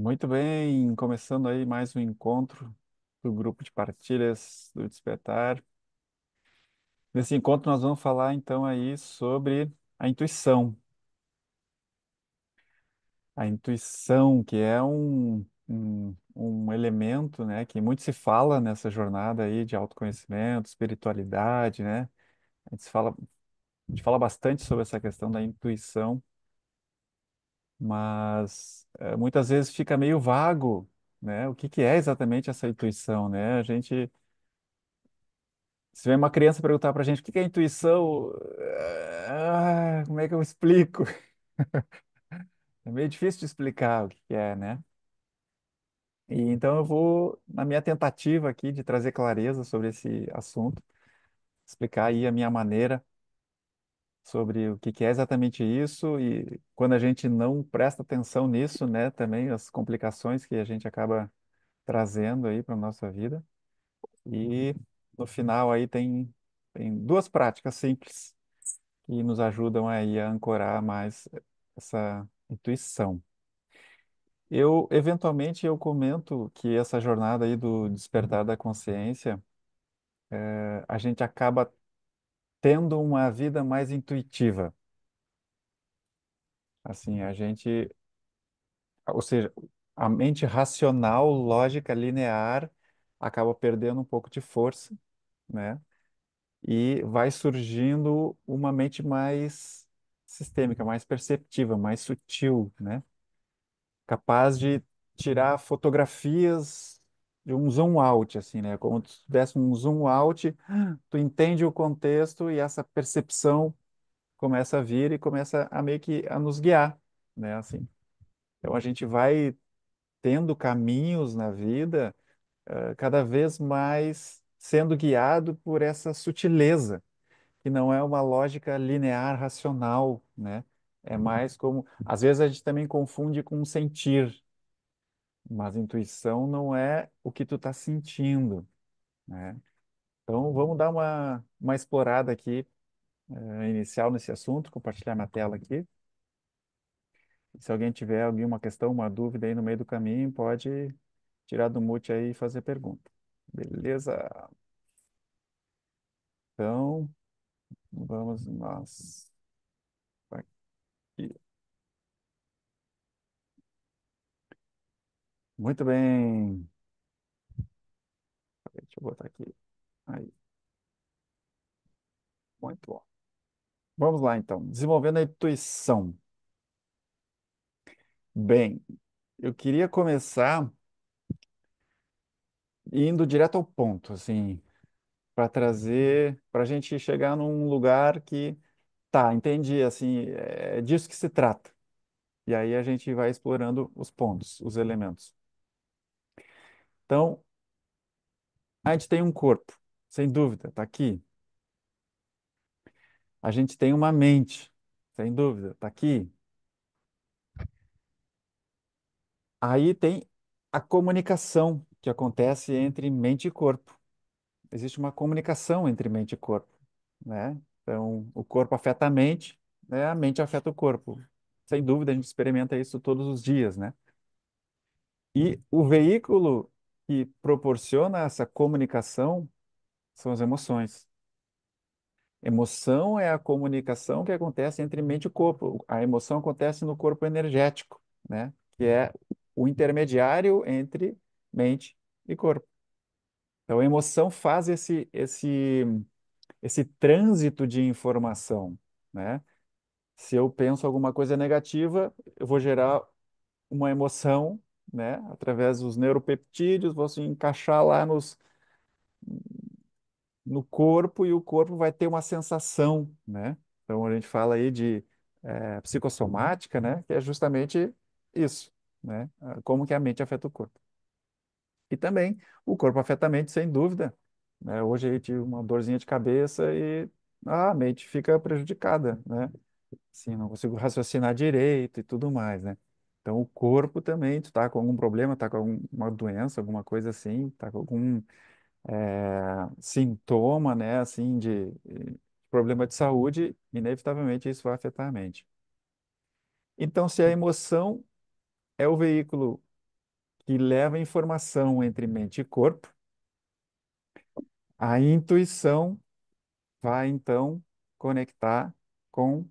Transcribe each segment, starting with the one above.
Muito bem, começando aí mais um encontro do grupo de partilhas do Despertar. Nesse encontro nós vamos falar então aí sobre a intuição. A intuição, que é um elemento, né, que muito se fala nessa jornada aí de autoconhecimento, espiritualidade, né? A gente fala bastante sobre essa questão da intuição, mas muitas vezes fica meio vago, né? O que que é exatamente essa intuição, né? A gente Se vem uma criança perguntar pra gente o que que é intuição, como é que eu explico? É meio difícil de explicar o que que é, né? E então eu vou, na minha tentativa aqui de trazer clareza sobre esse assunto, explicar aí a minha maneira sobre o que que é exatamente isso e quando a gente não presta atenção nisso, né, também as complicações que a gente acaba trazendo aí para nossa vida. E no final aí tem duas práticas simples que nos ajudam aí a ancorar mais essa intuição. Eventualmente, eu comento que essa jornada aí do despertar da consciência, a gente acaba tendo uma vida mais intuitiva. Assim, ou seja, a mente racional, lógica, linear, acaba perdendo um pouco de força, né? E vai surgindo uma mente mais sistêmica, mais perceptiva, mais sutil, né? Capaz de tirar fotografias de um zoom out, assim, né? Como se tivesse um zoom out, tu entende o contexto e essa percepção começa a vir e começa a meio que a nos guiar, né? Assim. Então a gente vai tendo caminhos na vida, cada vez mais sendo guiado por essa sutileza, que não é uma lógica linear, racional, né? É mais como, às vezes a gente também confunde com sentir, mas intuição não é o que tu está sentindo, né? Então, vamos dar uma explorada aqui, inicial nesse assunto, compartilhar minha tela aqui. Se alguém tiver alguma questão, uma dúvida aí no meio do caminho, pode tirar do mute aí e fazer pergunta. Beleza? Então, vamos nós aqui. Muito bem. Deixa eu botar aqui. Aí, muito bom. Vamos lá, então. Desenvolvendo a intuição. Bem, eu queria começar indo direto ao ponto, assim, para trazer, para a gente chegar num lugar que, tá, entendi, assim, é disso que se trata. E aí a gente vai explorando os pontos, os elementos. Então, a gente tem um corpo, sem dúvida, está aqui. A gente tem uma mente, sem dúvida, está aqui. Aí tem a comunicação que acontece entre mente e corpo. Existe uma comunicação entre mente e corpo, né? Então, o corpo afeta a mente, né? A mente afeta o corpo. Sem dúvida, a gente experimenta isso todos os dias, né? E o veículo que proporciona essa comunicação são as emoções. Emoção é a comunicação que acontece entre mente e corpo. A emoção acontece no corpo energético, né? Que é o intermediário entre mente e corpo. Então, a emoção faz esse trânsito de informação, né? Se eu penso alguma coisa negativa, eu vou gerar uma emoção, né? Através dos neuropeptídeos, vou se encaixar lá no corpo e o corpo vai ter uma sensação, né? Então a gente fala aí de psicossomática, né? Que é justamente isso, né? Como que a mente afeta o corpo. E também o corpo afeta a mente, sem dúvida, né? Hoje eu tive uma dorzinha de cabeça e a mente fica prejudicada, né? Sim, não consigo raciocinar direito e tudo mais, né? Então, o corpo também, tu tá com algum problema, tá com alguma doença, alguma coisa assim, tá com algum sintoma, né, assim, de problema de saúde, inevitavelmente isso vai afetar a mente. Então, se a emoção é o veículo que leva a informação entre mente e corpo, a intuição vai então conectar com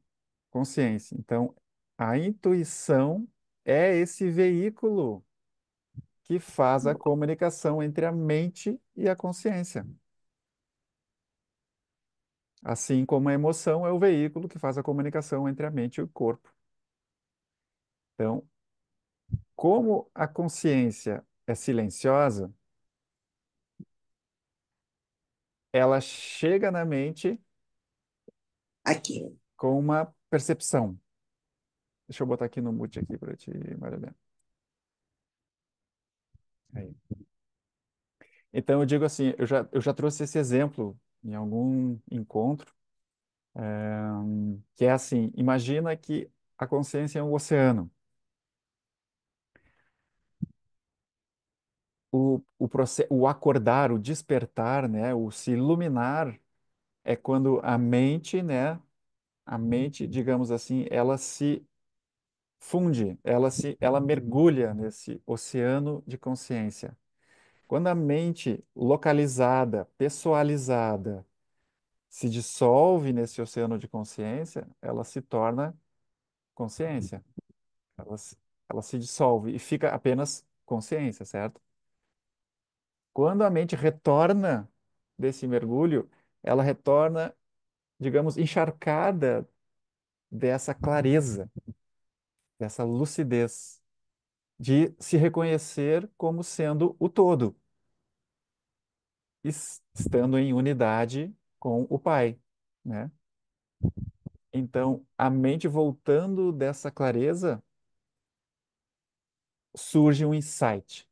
consciência. Então, a intuição é esse veículo que faz a comunicação entre a mente e a consciência. Assim como a emoção é o veículo que faz a comunicação entre a mente e o corpo. Então, como a consciência é silenciosa, ela chega na mente Aqui. com uma percepção. Deixa eu botar aqui no mute aqui para ti, Marilena. Aí. Então, eu digo assim, eu já trouxe esse exemplo em algum encontro, que é assim, imagina que a consciência é um oceano. O acordar, o despertar, né, o se iluminar é quando a mente, né, a mente, digamos assim, ela se funde, ela mergulha nesse oceano de consciência. Quando a mente localizada, pessoalizada, se dissolve nesse oceano de consciência, ela se torna consciência. Ela, se- ela se dissolve e fica apenas consciência, certo? Quando a mente retorna desse mergulho, ela retorna, digamos, encharcada dessa clareza, dessa lucidez, de se reconhecer como sendo o todo, estando em unidade com o Pai, né? Então, a mente voltando dessa clareza, surge um insight,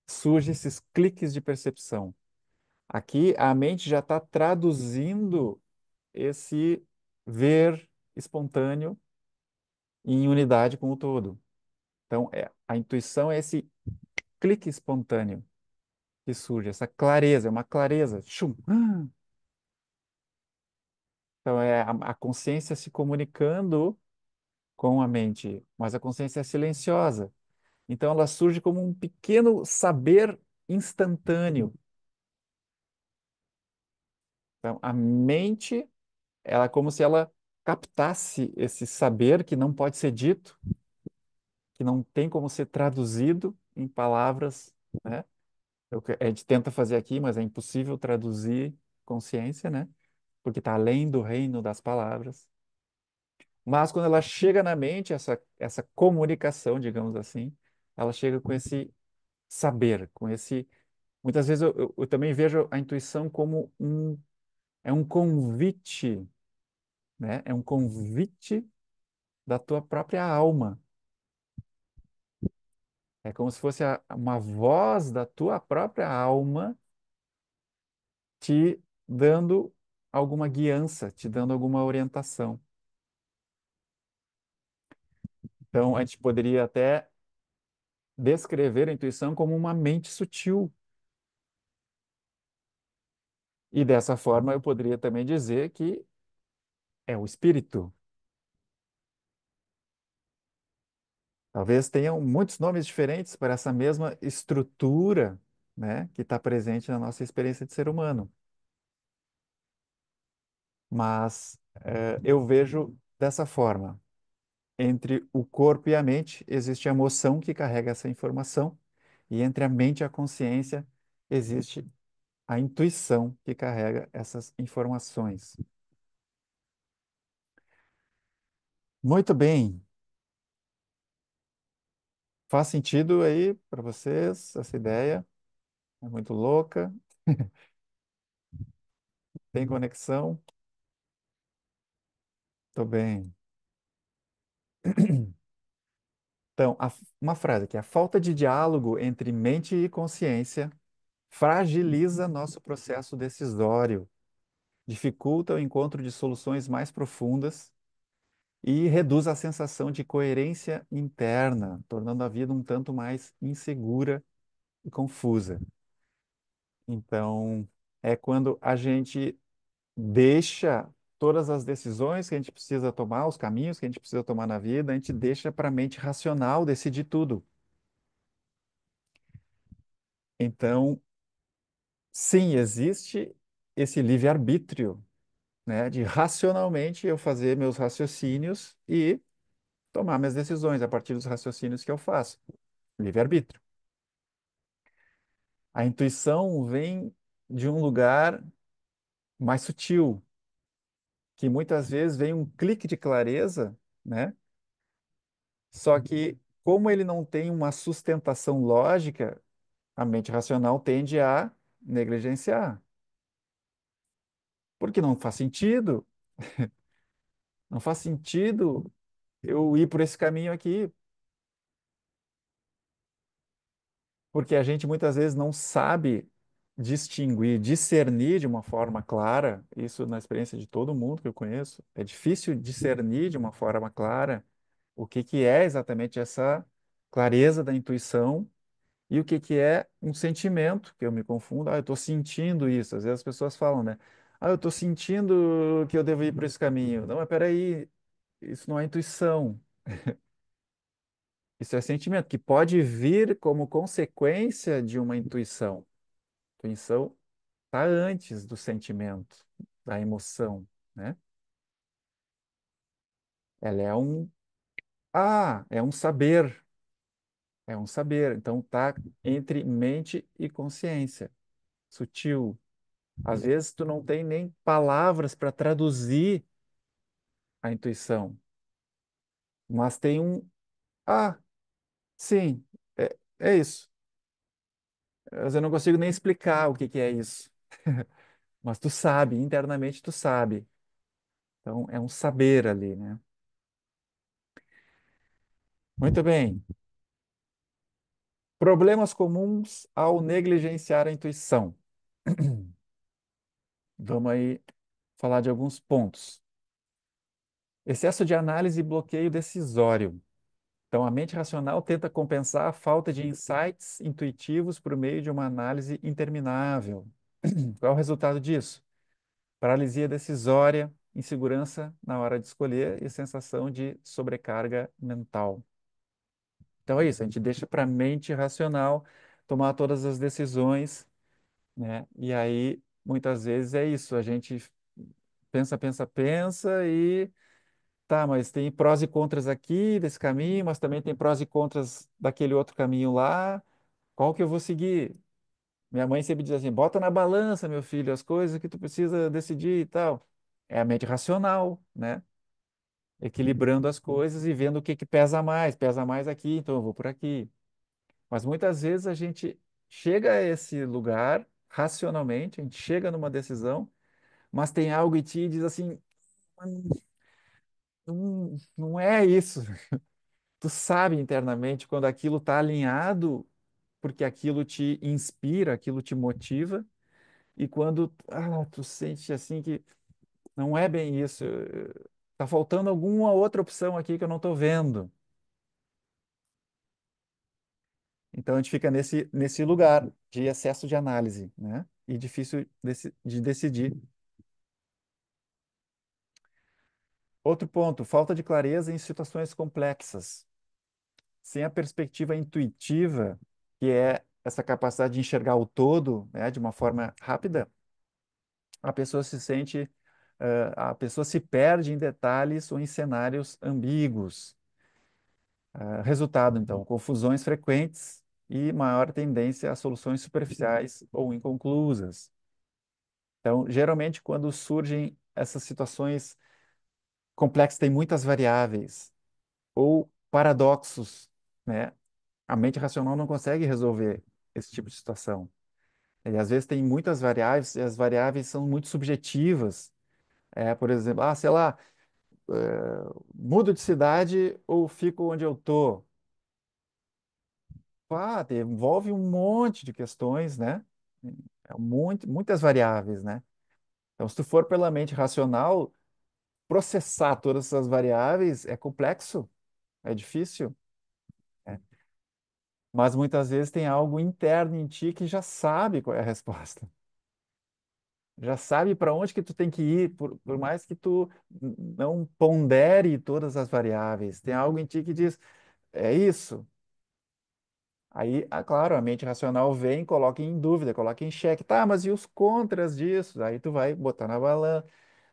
surge esses cliques de percepção. Aqui, a mente já está traduzindo esse ver espontâneo em unidade com o todo. Então, a intuição é esse clique espontâneo que surge, essa clareza, é uma clareza. Chum. Então, é a consciência se comunicando com a mente, mas a consciência é silenciosa. Então, ela surge como um pequeno saber instantâneo. Então, a mente, ela é como se ela captasse esse saber que não pode ser dito, que não tem como ser traduzido em palavras, né? A gente tenta fazer aqui, mas é impossível traduzir consciência, né? Porque está além do reino das palavras. Mas quando ela chega na mente, essa comunicação, digamos assim, ela chega com esse saber, com esse. Muitas vezes eu também vejo a intuição como é um convite, né? É um convite da tua própria alma. É como se fosse uma voz da tua própria alma te dando alguma guiança, te dando alguma orientação. Então, a gente poderia até descrever a intuição como uma mente sutil. E dessa forma, eu poderia também dizer que é o espírito. Talvez tenham muitos nomes diferentes para essa mesma estrutura, né, que está presente na nossa experiência de ser humano. Mas eu vejo dessa forma. Entre o corpo e a mente existe a emoção que carrega essa informação, e entre a mente e a consciência existe a intuição que carrega essas informações. Muito bem. Faz sentido aí para vocês essa ideia? É muito louca? Tem conexão? Tô bem. Então, uma frase aqui: a falta de diálogo entre mente e consciência fragiliza nosso processo decisório, dificulta o encontro de soluções mais profundas e reduz a sensação de coerência interna, tornando a vida um tanto mais insegura e confusa. Então, é quando a gente deixa todas as decisões que a gente precisa tomar, os caminhos que a gente precisa tomar na vida, a gente deixa para a mente racional decidir tudo. Então, sim, existe esse livre-arbítrio, né, de racionalmente eu fazer meus raciocínios e tomar minhas decisões a partir dos raciocínios que eu faço. Livre-arbítrio. A intuição vem de um lugar mais sutil, que muitas vezes vem um clique de clareza, né? Só que, como ele não tem uma sustentação lógica, a mente racional tende a negligenciar. Porque não faz sentido, não faz sentido eu ir por esse caminho aqui, porque a gente muitas vezes não sabe distinguir, discernir de uma forma clara, isso na experiência de todo mundo que eu conheço, é difícil discernir de uma forma clara o que que é exatamente essa clareza da intuição e o que que é um sentimento, que eu me confundo, eu estou sentindo isso. Às vezes as pessoas falam, né? Eu estou sentindo que eu devo ir por esse caminho. Não, mas peraí, isso não é intuição, isso é sentimento, que pode vir como consequência de uma intuição. Intuição está antes do sentimento, da emoção, né? Ela é um saber, é um saber. Então tá entre mente e consciência, sutil. Às vezes tu não tem nem palavras para traduzir a intuição, mas tem ah, sim, é isso. Mas eu não consigo nem explicar o que que é isso. Mas tu sabe, internamente tu sabe. Então é um saber ali, né? Muito bem. Problemas comuns ao negligenciar a intuição. Vamos aí falar de alguns pontos. Excesso de análise e bloqueio decisório. Então, a mente racional tenta compensar a falta de insights intuitivos por meio de uma análise interminável. Qual é o resultado disso? Paralisia decisória, insegurança na hora de escolher e sensação de sobrecarga mental. Então, é isso, a gente deixa para a mente racional tomar todas as decisões, né? E aí, muitas vezes é isso, a gente pensa, pensa, pensa e tá, mas tem prós e contras aqui desse caminho, mas também tem prós e contras daquele outro caminho lá. Qual que eu vou seguir? Minha mãe sempre diz assim: bota na balança, meu filho, as coisas que tu precisa decidir e tal. É a mente racional, né? Equilibrando as coisas e vendo o que que pesa mais. Pesa mais aqui, então eu vou por aqui. Mas muitas vezes a gente chega a esse lugar racionalmente, a gente chega numa decisão, mas tem algo em ti e diz assim: não, não é isso. Tu sabe internamente quando aquilo está alinhado, porque aquilo te inspira, aquilo te motiva, e quando tu sente assim que não é bem isso, tá faltando alguma outra opção aqui que eu não estou vendo. Então a gente fica nesse lugar de excesso de análise, né? E difícil de decidir. Outro ponto, falta de clareza em situações complexas. Sem a perspectiva intuitiva, que é essa capacidade de enxergar o todo, né, de uma forma rápida, a pessoa se sente, a pessoa se perde em detalhes ou em cenários ambíguos. Resultado, então, confusões frequentes e maior tendência a soluções superficiais ou inconclusas. Então, geralmente, quando surgem essas situações complexas, tem muitas variáveis ou paradoxos, né? A mente racional não consegue resolver esse tipo de situação. E às vezes tem muitas variáveis e as variáveis são muito subjetivas. Por exemplo, sei lá, mudo de cidade ou fico onde eu tô? Envolve um monte de questões, né? Muitas variáveis, né? Então, se tu for pela mente racional, processar todas essas variáveis é complexo, é difícil, né? Mas muitas vezes tem algo interno em ti que já sabe qual é a resposta. Já sabe para onde que tu tem que ir, por mais que tu não pondere todas as variáveis. Tem algo em ti que diz, é isso. Aí, claro, a mente racional vem, coloca em dúvida, coloca em xeque. Tá, mas e os contras disso? Aí tu vai botar na balança.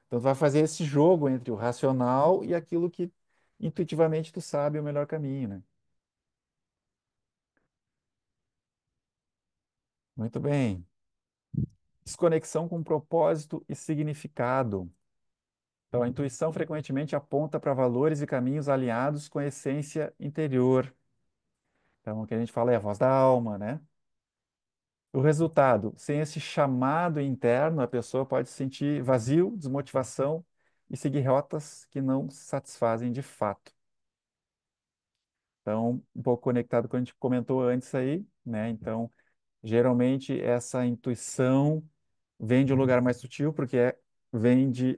Então, tu vai fazer esse jogo entre o racional e aquilo que intuitivamente tu sabe é o melhor caminho, né? Muito bem. Desconexão com propósito e significado. Então, a intuição frequentemente aponta para valores e caminhos alinhados com a essência interior. Então, o que a gente fala é a voz da alma, né? O resultado, sem esse chamado interno, a pessoa pode se sentir vazio, desmotivação e seguir rotas que não satisfazem de fato. Então, um pouco conectado com o que a gente comentou antes aí, né? Então, geralmente essa intuição vem de um lugar mais sutil, porque vem de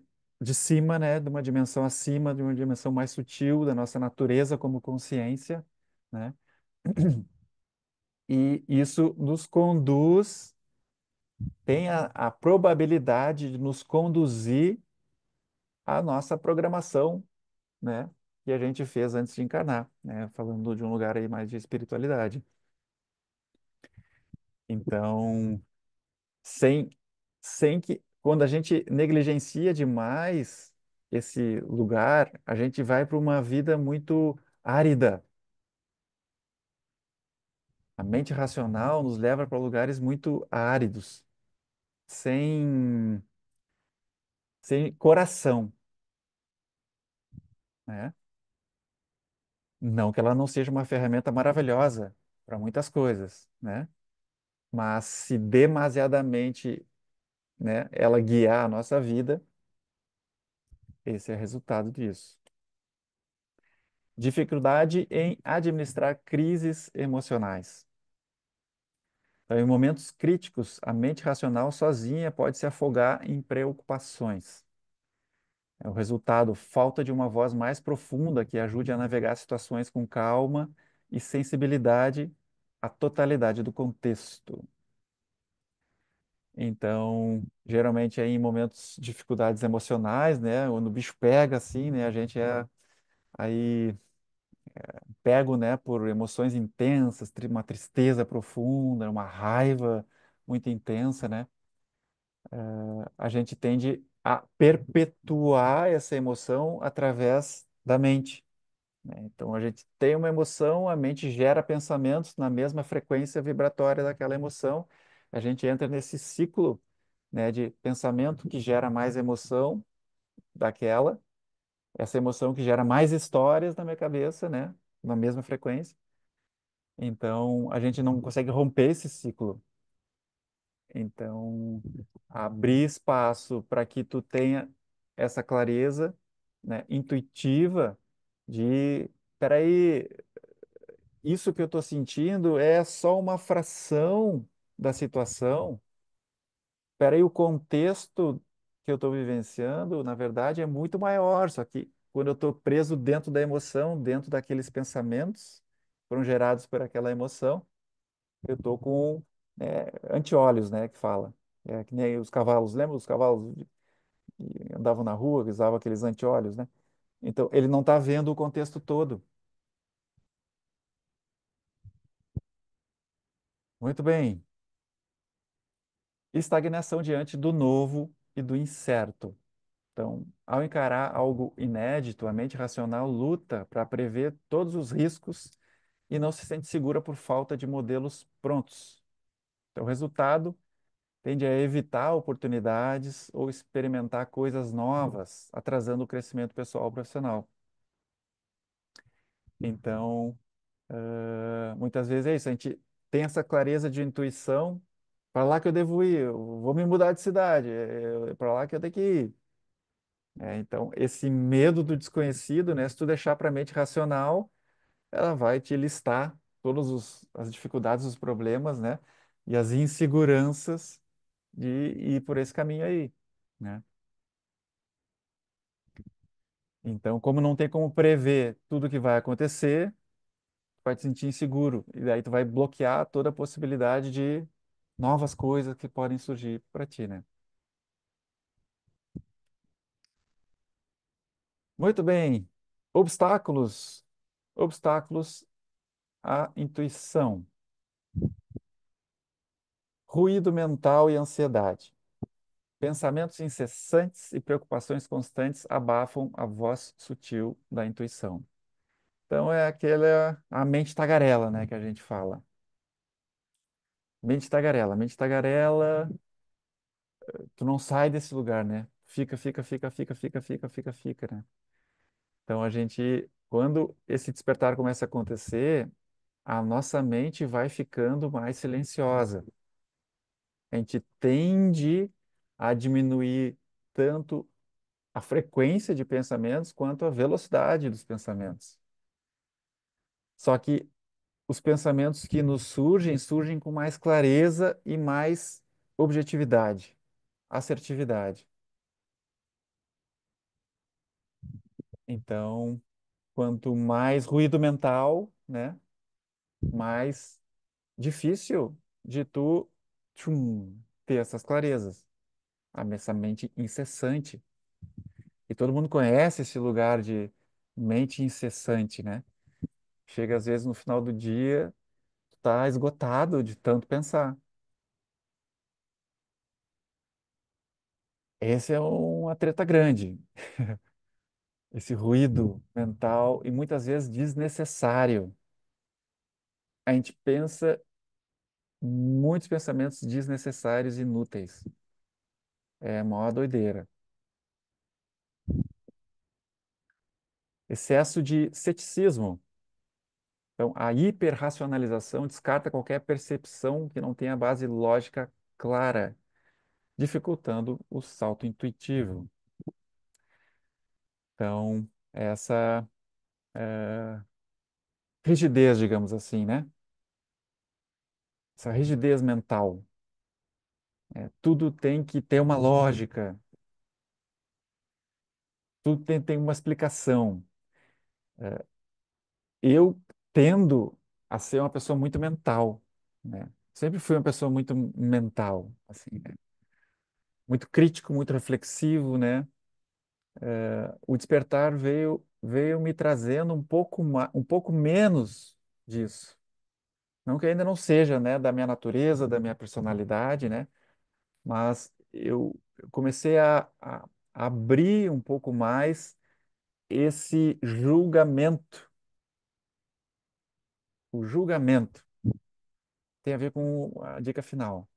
cima, né? De uma dimensão acima, de uma dimensão mais sutil da nossa natureza como consciência, né? E isso nos conduz, tem a probabilidade de nos conduzir à nossa programação, né? Que a gente fez antes de encarnar, né? Falando de um lugar aí mais de espiritualidade. Então, sem, sem que, quando a gente negligencia demais esse lugar, a gente vai para uma vida muito árida. A mente racional nos leva para lugares muito áridos, sem, sem coração, né? Não que ela não seja uma ferramenta maravilhosa para muitas coisas, né? Mas se demasiadamente, né, ela guiar a nossa vida, esse é o resultado disso. Dificuldade em administrar crises emocionais. Então, em momentos críticos, a mente racional sozinha pode se afogar em preocupações. É o resultado, falta de uma voz mais profunda que ajude a navegar situações com calma e sensibilidade à totalidade do contexto. Então, geralmente aí em momentos de dificuldades emocionais, né, quando o bicho pega assim, né, a gente é aí pego, né, por emoções intensas, uma tristeza profunda, uma raiva muito intensa, né? A gente tende a perpetuar essa emoção através da mente, né? Então, a gente tem uma emoção, a mente gera pensamentos na mesma frequência vibratória daquela emoção, a gente entra nesse ciclo, né, de pensamento que gera mais emoção daquela, essa emoção que gera mais histórias na minha cabeça, né, na mesma frequência. Então, a gente não consegue romper esse ciclo. Então, abrir espaço para que tu tenha essa clareza, né, intuitiva de, peraí, isso que eu estou sentindo é só uma fração da situação. Peraí, o contexto que eu estou vivenciando, na verdade, é muito maior. Só que quando eu estou preso dentro da emoção, dentro daqueles pensamentos que foram gerados por aquela emoção, eu estou com anti-olhos, né, que fala. É que nem os cavalos, lembra os cavalos que andavam na rua, que usavam aqueles anti-olhos, né? Então, ele não está vendo o contexto todo. Muito bem. Estagnação diante do novo e do incerto. Então, ao encarar algo inédito, a mente racional luta para prever todos os riscos e não se sente segura por falta de modelos prontos. Então, o resultado tende a evitar oportunidades ou experimentar coisas novas, atrasando o crescimento pessoal e profissional. Então, muitas vezes é isso, a gente tem essa clareza de intuição, para lá que eu devo ir, eu vou me mudar de cidade, é para lá que eu tenho que ir. Então, esse medo do desconhecido, né, se tu deixar para a mente racional, ela vai te listar todas as dificuldades, os problemas, né, e as inseguranças de ir por esse caminho aí, né? Então, como não tem como prever tudo que vai acontecer, tu vai te sentir inseguro. E daí tu vai bloquear toda a possibilidade de novas coisas que podem surgir para ti, né? Muito bem. Obstáculos. Obstáculos à intuição. Ruído mental e ansiedade. Pensamentos incessantes e preocupações constantes abafam a voz sutil da intuição. Então é aquela a mente tagarela, né, que a gente fala. Mente tagarela, tu não sai desse lugar, né? Fica, né? Então a gente, quando esse despertar começa a acontecer, a nossa mente vai ficando mais silenciosa. A gente tende a diminuir tanto a frequência de pensamentos quanto a velocidade dos pensamentos. Só que os pensamentos que nos surgem, surgem com mais clareza e mais objetividade, assertividade. Então, quanto mais ruído mental, né, mais difícil de tu ter essas clarezas, essa mente incessante. E todo mundo conhece esse lugar de mente incessante, né? Chega às vezes no final do dia, tu tá esgotado de tanto pensar. Esse é uma treta grande, esse ruído mental e muitas vezes desnecessário. A gente pensa muitos pensamentos desnecessários e inúteis. É mó doideira. Excesso de ceticismo. Então, a hiperracionalização descarta qualquer percepção que não tenha base lógica clara, dificultando o salto intuitivo. Então, essa rigidez, digamos assim, né? Essa rigidez mental. Tudo tem que ter uma lógica, tudo tem uma explicação. Eu tendo a ser uma pessoa muito mental, né? Sempre fui uma pessoa muito mental, assim, né? Muito crítico, muito reflexivo, né? O despertar veio me trazendo um pouco menos disso. Não que ainda não seja, né, da minha natureza, da minha personalidade, né? Mas eu comecei a abrir um pouco mais esse julgamento. O julgamento tem a ver com a dica final.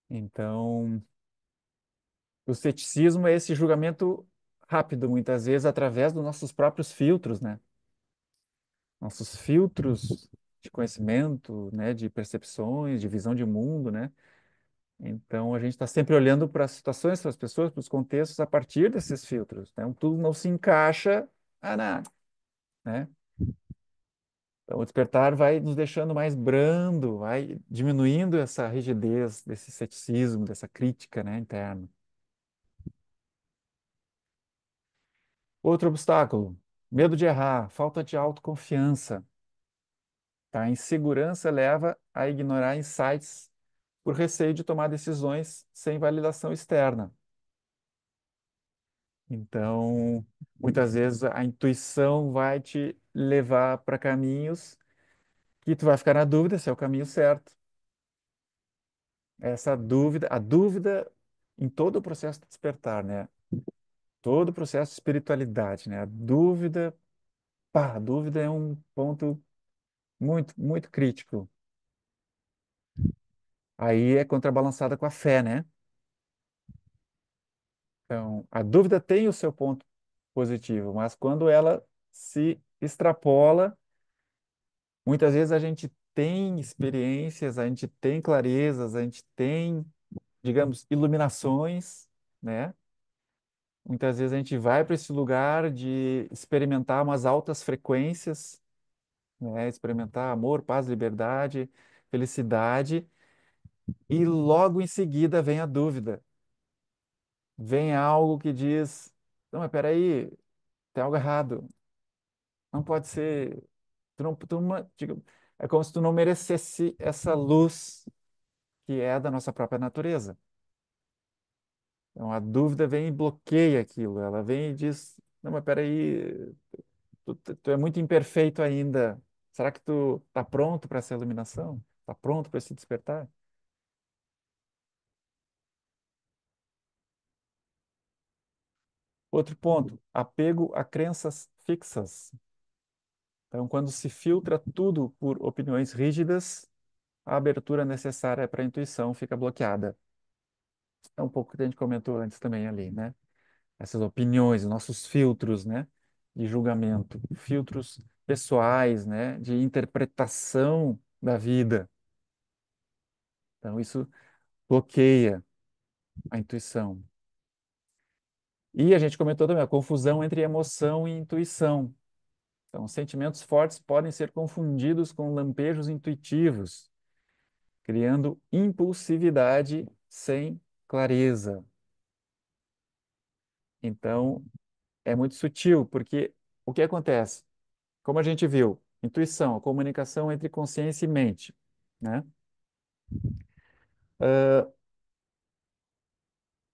Então, o ceticismo é esse julgamento rápido, muitas vezes, através dos nossos próprios filtros, né? Nossos filtros de conhecimento, né? De percepções, de visão de mundo, né? Então, a gente está sempre olhando para as situações, para as pessoas, para os contextos a partir desses filtros, né? Então, tudo não se encaixa a nada, né? Então, o despertar vai nos deixando mais brando, vai diminuindo essa rigidez desse ceticismo, dessa crítica, né, interna. Outro obstáculo, medo de errar, falta de autoconfiança. Tá? A insegurança leva a ignorar insights por receio de tomar decisões sem validação externa. Então, muitas vezes a intuição vai te levar para caminhos que tu vai ficar na dúvida se é o caminho certo. Essa dúvida, a dúvida em todo o processo de despertar, né? Todo o processo de espiritualidade, né? A dúvida é um ponto muito, muito crítico. Aí é contrabalançada com a fé, né? Então, a dúvida tem o seu ponto positivo, mas quando ela se extrapola, muitas vezes a gente tem experiências, a gente tem clarezas, a gente tem, digamos, iluminações, né? Muitas vezes a gente vai para esse lugar de experimentar umas altas frequências, né? Experimentar amor, paz, liberdade, felicidade, e logo em seguida vem a dúvida. Vem algo que diz: não, mas peraí, tem algo errado. Não pode ser. É como se tu não merecesse essa luz que é da nossa própria natureza. Então a dúvida vem e bloqueia aquilo. Ela vem e diz: não, mas peraí, tu é muito imperfeito ainda. Será que tu está pronto para essa iluminação? Está pronto para se despertar? Outro ponto, apego a crenças fixas. Então, quando se filtra tudo por opiniões rígidas, a abertura necessária para a intuição fica bloqueada. É um pouco o que a gente comentou antes também ali, né? Essas opiniões, nossos filtros, né? De julgamento, filtros pessoais, né? De interpretação da vida. Então, isso bloqueia a intuição. E a gente comentou também a confusão entre emoção e intuição. Então, sentimentos fortes podem ser confundidos com lampejos intuitivos, criando impulsividade sem clareza. Então, é muito sutil, porque o que acontece? Como a gente viu, intuição, a comunicação entre consciência e mente, né?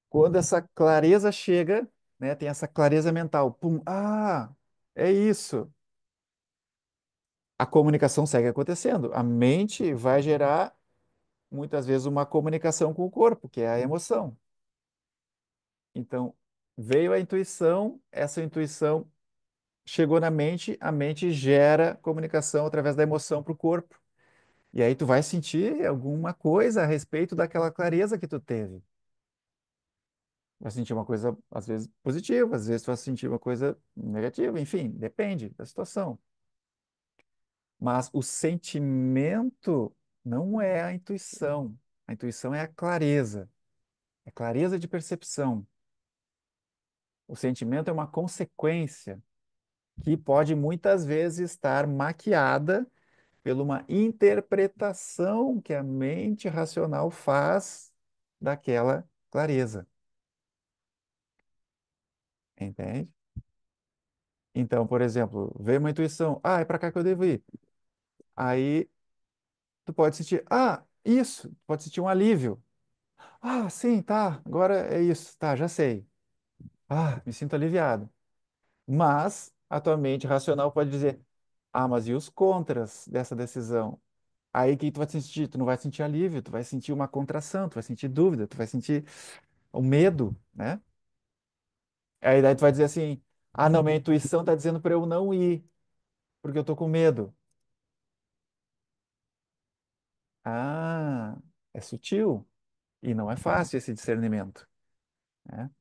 Quando essa clareza chega, né, tem essa clareza mental, pum, é isso. A comunicação segue acontecendo. A mente vai gerar muitas vezes uma comunicação com o corpo, que é a emoção. Então, veio a intuição, essa intuição chegou na mente, a mente gera comunicação através da emoção para o corpo. E aí tu vai sentir alguma coisa a respeito daquela clareza que tu teve. Vai sentir uma coisa, às vezes, positiva, às vezes tu vai sentir uma coisa negativa, enfim, depende da situação. Mas o sentimento não é a intuição. A intuição é clareza de percepção. O sentimento é uma consequência que pode muitas vezes estar maquiada por uma interpretação que a mente racional faz daquela clareza, entende? Então, por exemplo, veio uma intuição, é para cá que eu devo ir. Aí tu pode sentir, isso, pode sentir um alívio. Sim, tá, agora é isso, tá, já sei. Me sinto aliviado. Mas a tua mente racional pode dizer, mas e os contras dessa decisão? Aí o que tu vai sentir? Tu não vai sentir alívio, tu vai sentir uma contração, tu vai sentir dúvida, tu vai sentir o medo, né? Aí daí tu vai dizer assim, não, minha intuição tá dizendo para eu não ir, porque eu tô com medo. Ah, é sutil e não é fácil esse discernimento, né?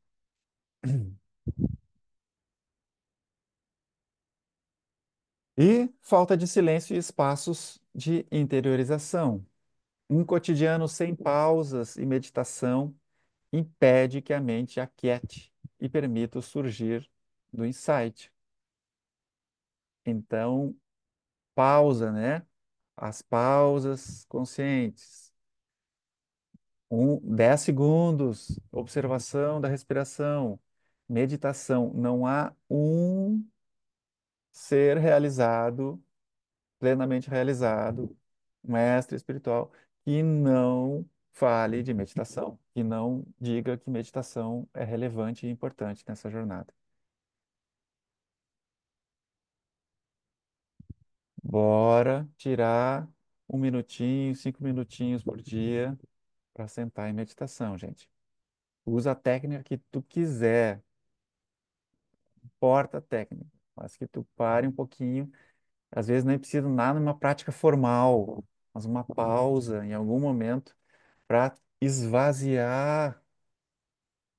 E falta de silêncio e espaços de interiorização. Um cotidiano sem pausas e meditação impede que a mente aquiete e permita o surgir do insight. Então, pausa, né? As pausas conscientes. 10 segundos, observação da respiração, meditação. Não há um ser realizado, plenamente realizado, mestre espiritual, que não fale de meditação, que não diga que meditação é relevante e importante nessa jornada. Bora tirar 1 minutinho, 5 minutinhos por dia para sentar em meditação, gente. Usa a técnica que tu quiser, importa a técnica, mas que tu pare um pouquinho. Às vezes nem precisa nada numa prática formal, mas uma pausa em algum momento para esvaziar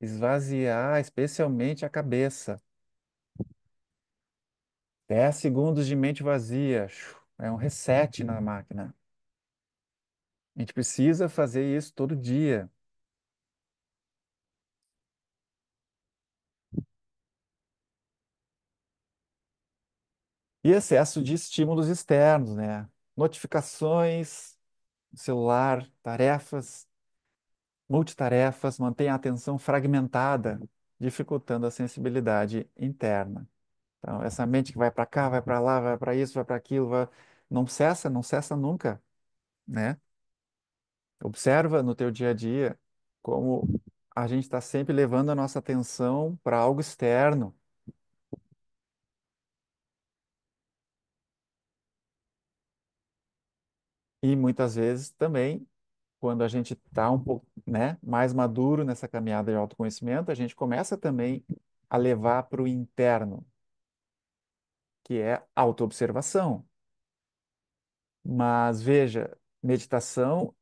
especialmente a cabeça. 10 segundos de mente vazia, é um reset na máquina. A gente precisa fazer isso todo dia. E excesso de estímulos externos, né? Notificações, celular, tarefas, multitarefas, mantém a atenção fragmentada, dificultando a sensibilidade interna. Então, essa mente que vai para cá, vai para lá, vai para isso, vai para aquilo, não cessa nunca, né? Observa no teu dia a dia como a gente está sempre levando a nossa atenção para algo externo. E muitas vezes também, quando a gente está um pouco, né, mais maduro nessa caminhada de autoconhecimento, a gente começa também a levar para o interno, que é autoobservação. Mas veja, meditação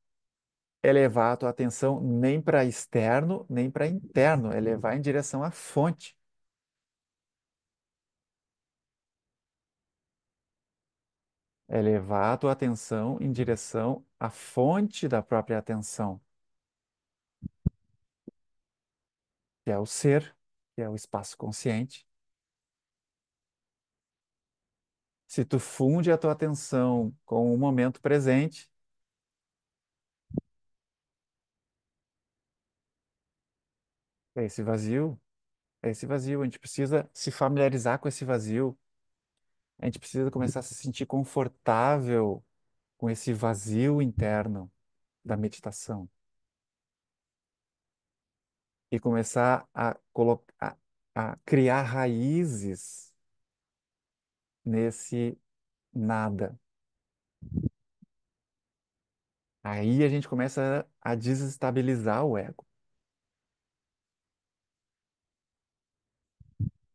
é levar a tua atenção nem para externo, nem para interno, é levar em direção à fonte. É levar a tua atenção em direção à fonte da própria atenção, que é o ser, que é o espaço consciente. Se tu funde a tua atenção com o momento presente, é esse vazio, é esse vazio. A gente precisa se familiarizar com esse vazio. A gente precisa começar a se sentir confortável com esse vazio interno da meditação e começar a colocar, a criar raízes nesse nada. Aí a gente começa a desestabilizar o ego,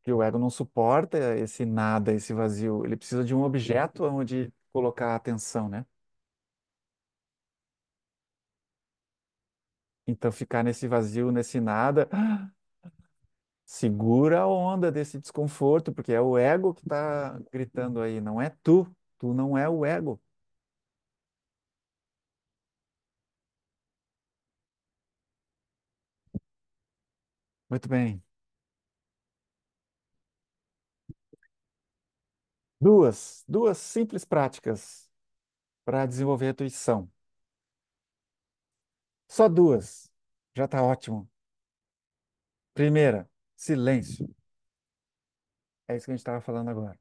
que o ego não suporta esse nada, esse vazio. Ele precisa de um objeto onde colocar a atenção, né? Então ficar nesse vazio, nesse nada, segura a onda desse desconforto, porque é o ego que está gritando aí, não é tu. Tu não é o ego. Muito bem. Duas simples práticas para desenvolver a intuição. Só duas. Já está ótimo. Primeira, silêncio. É isso que a gente estava falando agora.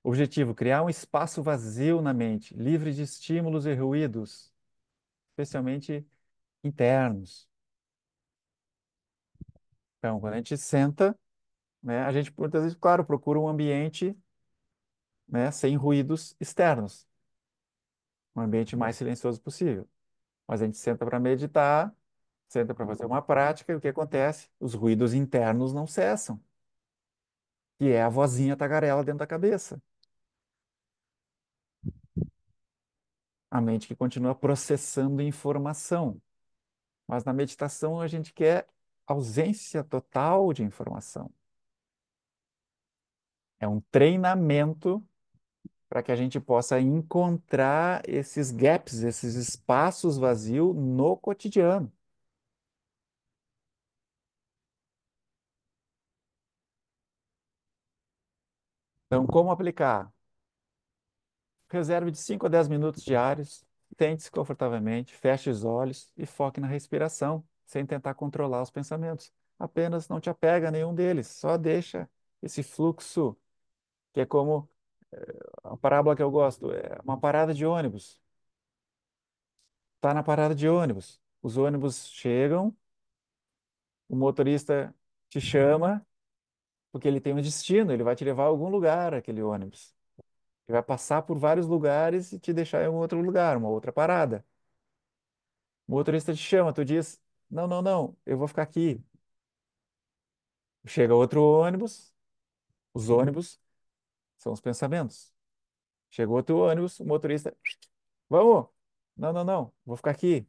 Objetivo: criar um espaço vazio na mente, livre de estímulos e ruídos, especialmente internos. Então, quando a gente senta, né, a gente muitas vezes, claro, procura um ambiente, né, sem ruídos externos, um ambiente mais silencioso possível. Mas a gente senta para meditar, senta para fazer uma prática, e o que acontece? Os ruídos internos não cessam, que é a vozinha tagarela dentro da cabeça. A mente que continua processando informação. Mas na meditação a gente quer ausência total de informação. É um treinamento para que a gente possa encontrar esses gaps, esses espaços vazios no cotidiano. Então, como aplicar? Reserve de 5 a 10 minutos diários, sente-se confortavelmente, feche os olhos e foque na respiração, sem tentar controlar os pensamentos. Apenas não te apega a nenhum deles, só deixa esse fluxo, que é como a parábola que eu gosto, é uma parada de ônibus. Está na parada de ônibus. Os ônibus chegam, o motorista te chama, porque ele tem um destino, ele vai te levar a algum lugar, aquele ônibus. Ele vai passar por vários lugares e te deixar em um outro lugar, uma outra parada. O motorista te chama, tu diz: Não, não, não, eu vou ficar aqui. Chega outro ônibus, os ônibus são os pensamentos. Chega outro ônibus, o motorista: Vamos! Não, não, não, vou ficar aqui.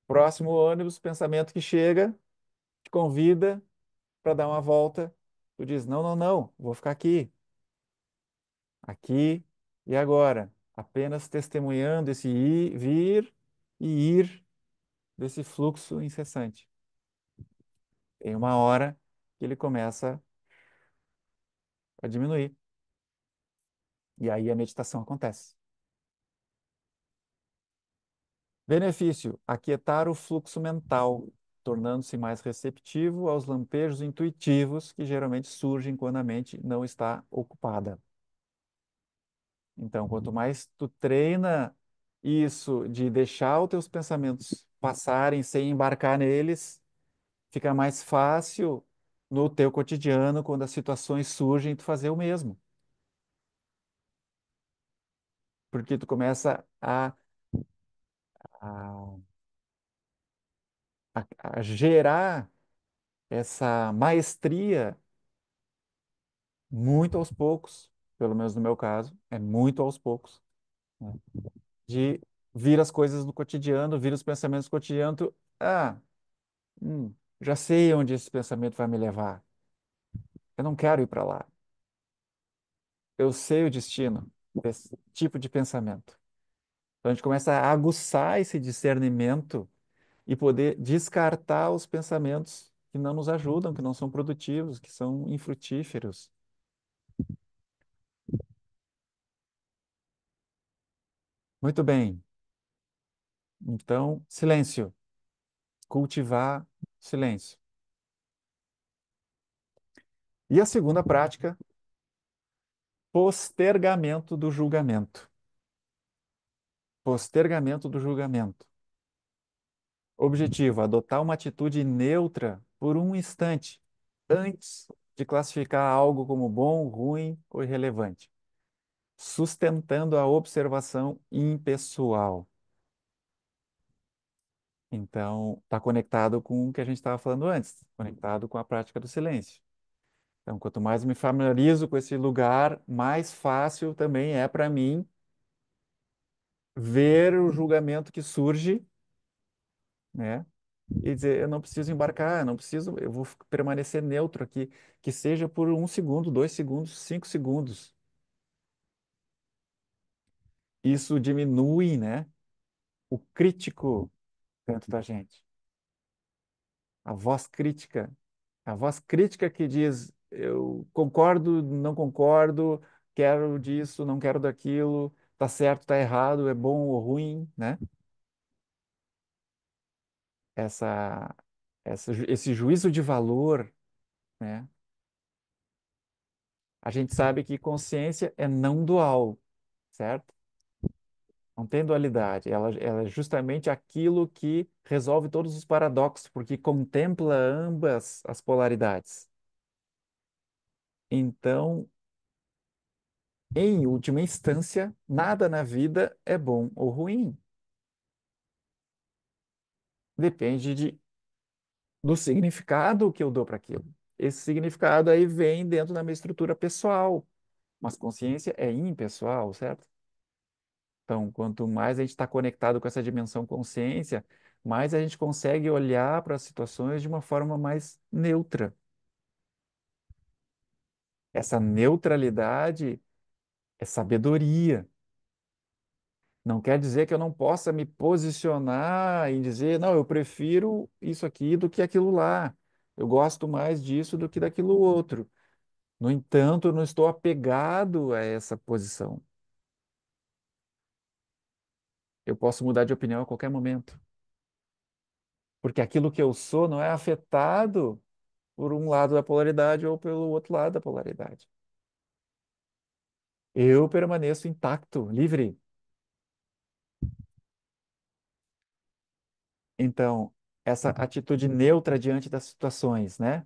Próximo ônibus, pensamento que chega, te convida para dar uma volta. Tu diz: Não, não, não, vou ficar aqui, aqui e agora. Apenas testemunhando esse ir, vir e ir desse fluxo incessante. Tem uma hora que ele começa a diminuir. E aí a meditação acontece. Benefício: aquietar o fluxo mental, tornando-se mais receptivo aos lampejos intuitivos que geralmente surgem quando a mente não está ocupada. Então, quanto mais tu treina isso de deixar os teus pensamentos passarem sem embarcar neles, fica mais fácil no teu cotidiano, quando as situações surgem, tu fazer o mesmo. porque tu começa a, a gerar essa maestria muito aos poucos, pelo menos no meu caso, é muito aos poucos, né? De vir as coisas do cotidiano, vir os pensamentos do cotidiano. Ah, já sei onde esse pensamento vai me levar. Eu não quero ir para lá. Eu sei o destino desse tipo de pensamento. Então a gente começa a aguçar esse discernimento e poder descartar os pensamentos que não nos ajudam, que não são produtivos, que são infrutíferos. Muito bem. Então, silêncio. Cultivar silêncio. E a segunda prática, postergamento do julgamento. Postergamento do julgamento. Objetivo: adotar uma atitude neutra por um instante, antes de classificar algo como bom, ruim ou irrelevante, sustentando a observação impessoal. Então, está conectado com o que a gente estava falando antes, conectado com a prática do silêncio. Então, quanto mais me familiarizo com esse lugar, mais fácil também é para mim ver o julgamento que surge, né? E dizer, eu não preciso embarcar, eu não preciso, eu vou permanecer neutro aqui, que seja por 1 segundo, 2 segundos, 5 segundos. Isso diminui, né, o crítico dentro da gente. A voz crítica. A voz crítica que diz, eu concordo, não concordo, quero disso, não quero daquilo, tá certo, tá errado, é bom ou ruim, né? Essa, esse juízo de valor, né? A gente sabe que consciência é não dual, certo? Não tem dualidade. Ela é justamente aquilo que resolve todos os paradoxos, porque contempla ambas as polaridades. Então, em última instância, nada na vida é bom ou ruim. Depende do significado que eu dou para aquilo. Esse significado aí vem dentro da minha estrutura pessoal, mas consciência é impessoal, certo? Então, quanto mais a gente está conectado com essa dimensão consciência, mais a gente consegue olhar para as situações de uma forma mais neutra. Essa neutralidade é sabedoria. Não quer dizer que eu não possa me posicionar e dizer, não, eu prefiro isso aqui do que aquilo lá. Eu gosto mais disso do que daquilo outro. No entanto, eu não estou apegado a essa posição. Eu posso mudar de opinião a qualquer momento, porque aquilo que eu sou não é afetado por um lado da polaridade ou pelo outro lado da polaridade. Eu permaneço intacto, livre. Então, essa atitude neutra diante das situações, né?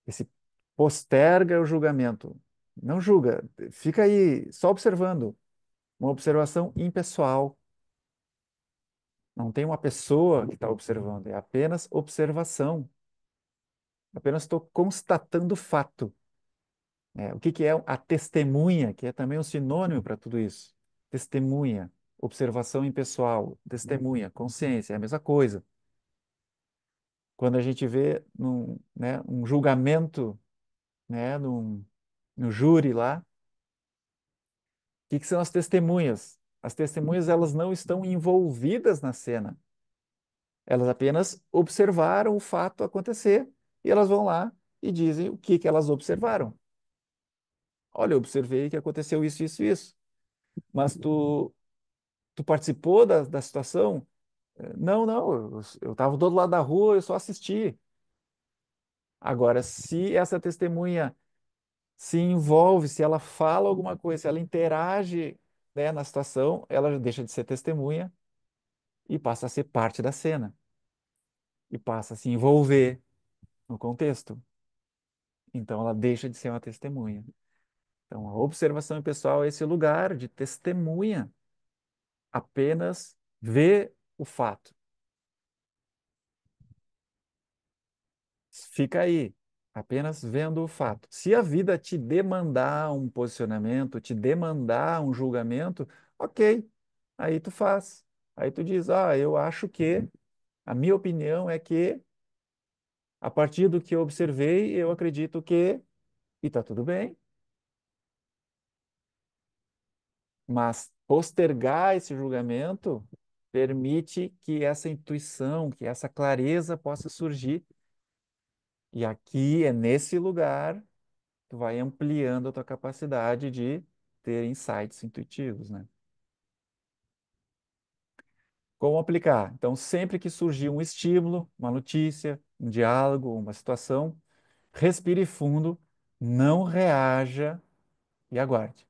Esse posterga o julgamento. Não julga, fica aí só observando. Uma observação impessoal. Não tem uma pessoa que está observando, é apenas observação. Apenas estou constatando fato. Né? O que que é a testemunha, que é também um sinônimo para tudo isso? Testemunha, observação impessoal, testemunha, consciência, é a mesma coisa. Quando a gente vê né, um julgamento, né, no júri lá, o que que são as testemunhas? As testemunhas, elas não estão envolvidas na cena. Elas apenas observaram o fato acontecer e elas vão lá e dizem o que que elas observaram. Olha, eu observei que aconteceu isso, isso, isso. Mas tu participou da situação? Não, não, eu estava do outro lado da rua, eu só assisti. Agora, se essa testemunha se envolve, se ela fala alguma coisa, se ela interage, né, na situação, ela já deixa de ser testemunha e passa a ser parte da cena e passa a se envolver no contexto. Então, ela deixa de ser uma testemunha. Então, a observação pessoal é esse lugar de testemunha. apenas vê o fato. Fica aí, apenas vendo o fato. Se a vida te demandar um posicionamento, te demandar um julgamento, ok, aí tu faz. Aí tu diz, eu acho que, a minha opinião é que, a partir do que eu observei, eu acredito que, e tá tudo bem. Mas postergar esse julgamento permite que essa intuição, que essa clareza possa surgir. E aqui é nesse lugar tu vai ampliando a tua capacidade de ter insights intuitivos, né? Como aplicar? Então, sempre que surgir um estímulo, uma notícia, um diálogo, uma situação, respire fundo, não reaja e aguarde.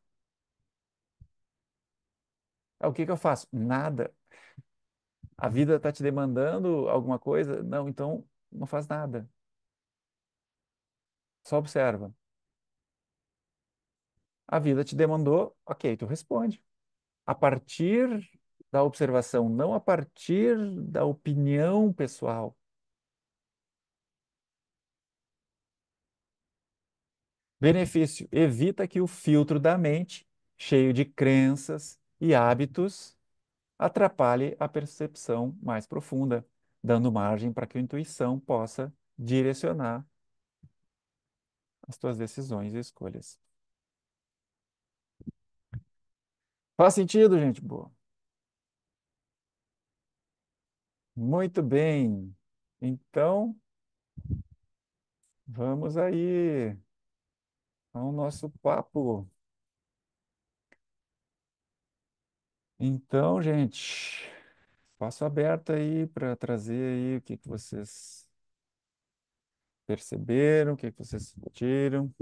O que que eu faço? Nada. A vida está te demandando alguma coisa? Não, então não faz nada. Só observa. A vida te demandou, ok, tu responde. A partir da observação, não a partir da opinião pessoal. Benefício: evita que o filtro da mente, cheio de crenças e hábitos, atrapalhe a percepção mais profunda, dando margem para que a intuição possa direcionar as tuas decisões e escolhas. Faz sentido, gente boa? Muito bem. Então, vamos aí ao nosso papo. Então, gente, espaço aberto aí para trazer aí o que que vocês perceberam, o que que vocês sentiram,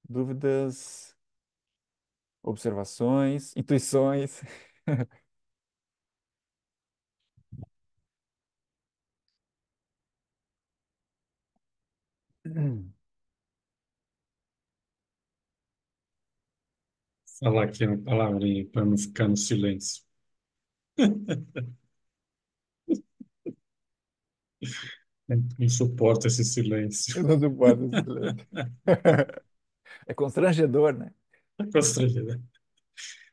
dúvidas, observações, intuições. Falar aqui uma palavrinha para não ficar no silêncio. Não suporto esse silêncio. Eu não suporto esse silêncio. É constrangedor, né? Constrangedor.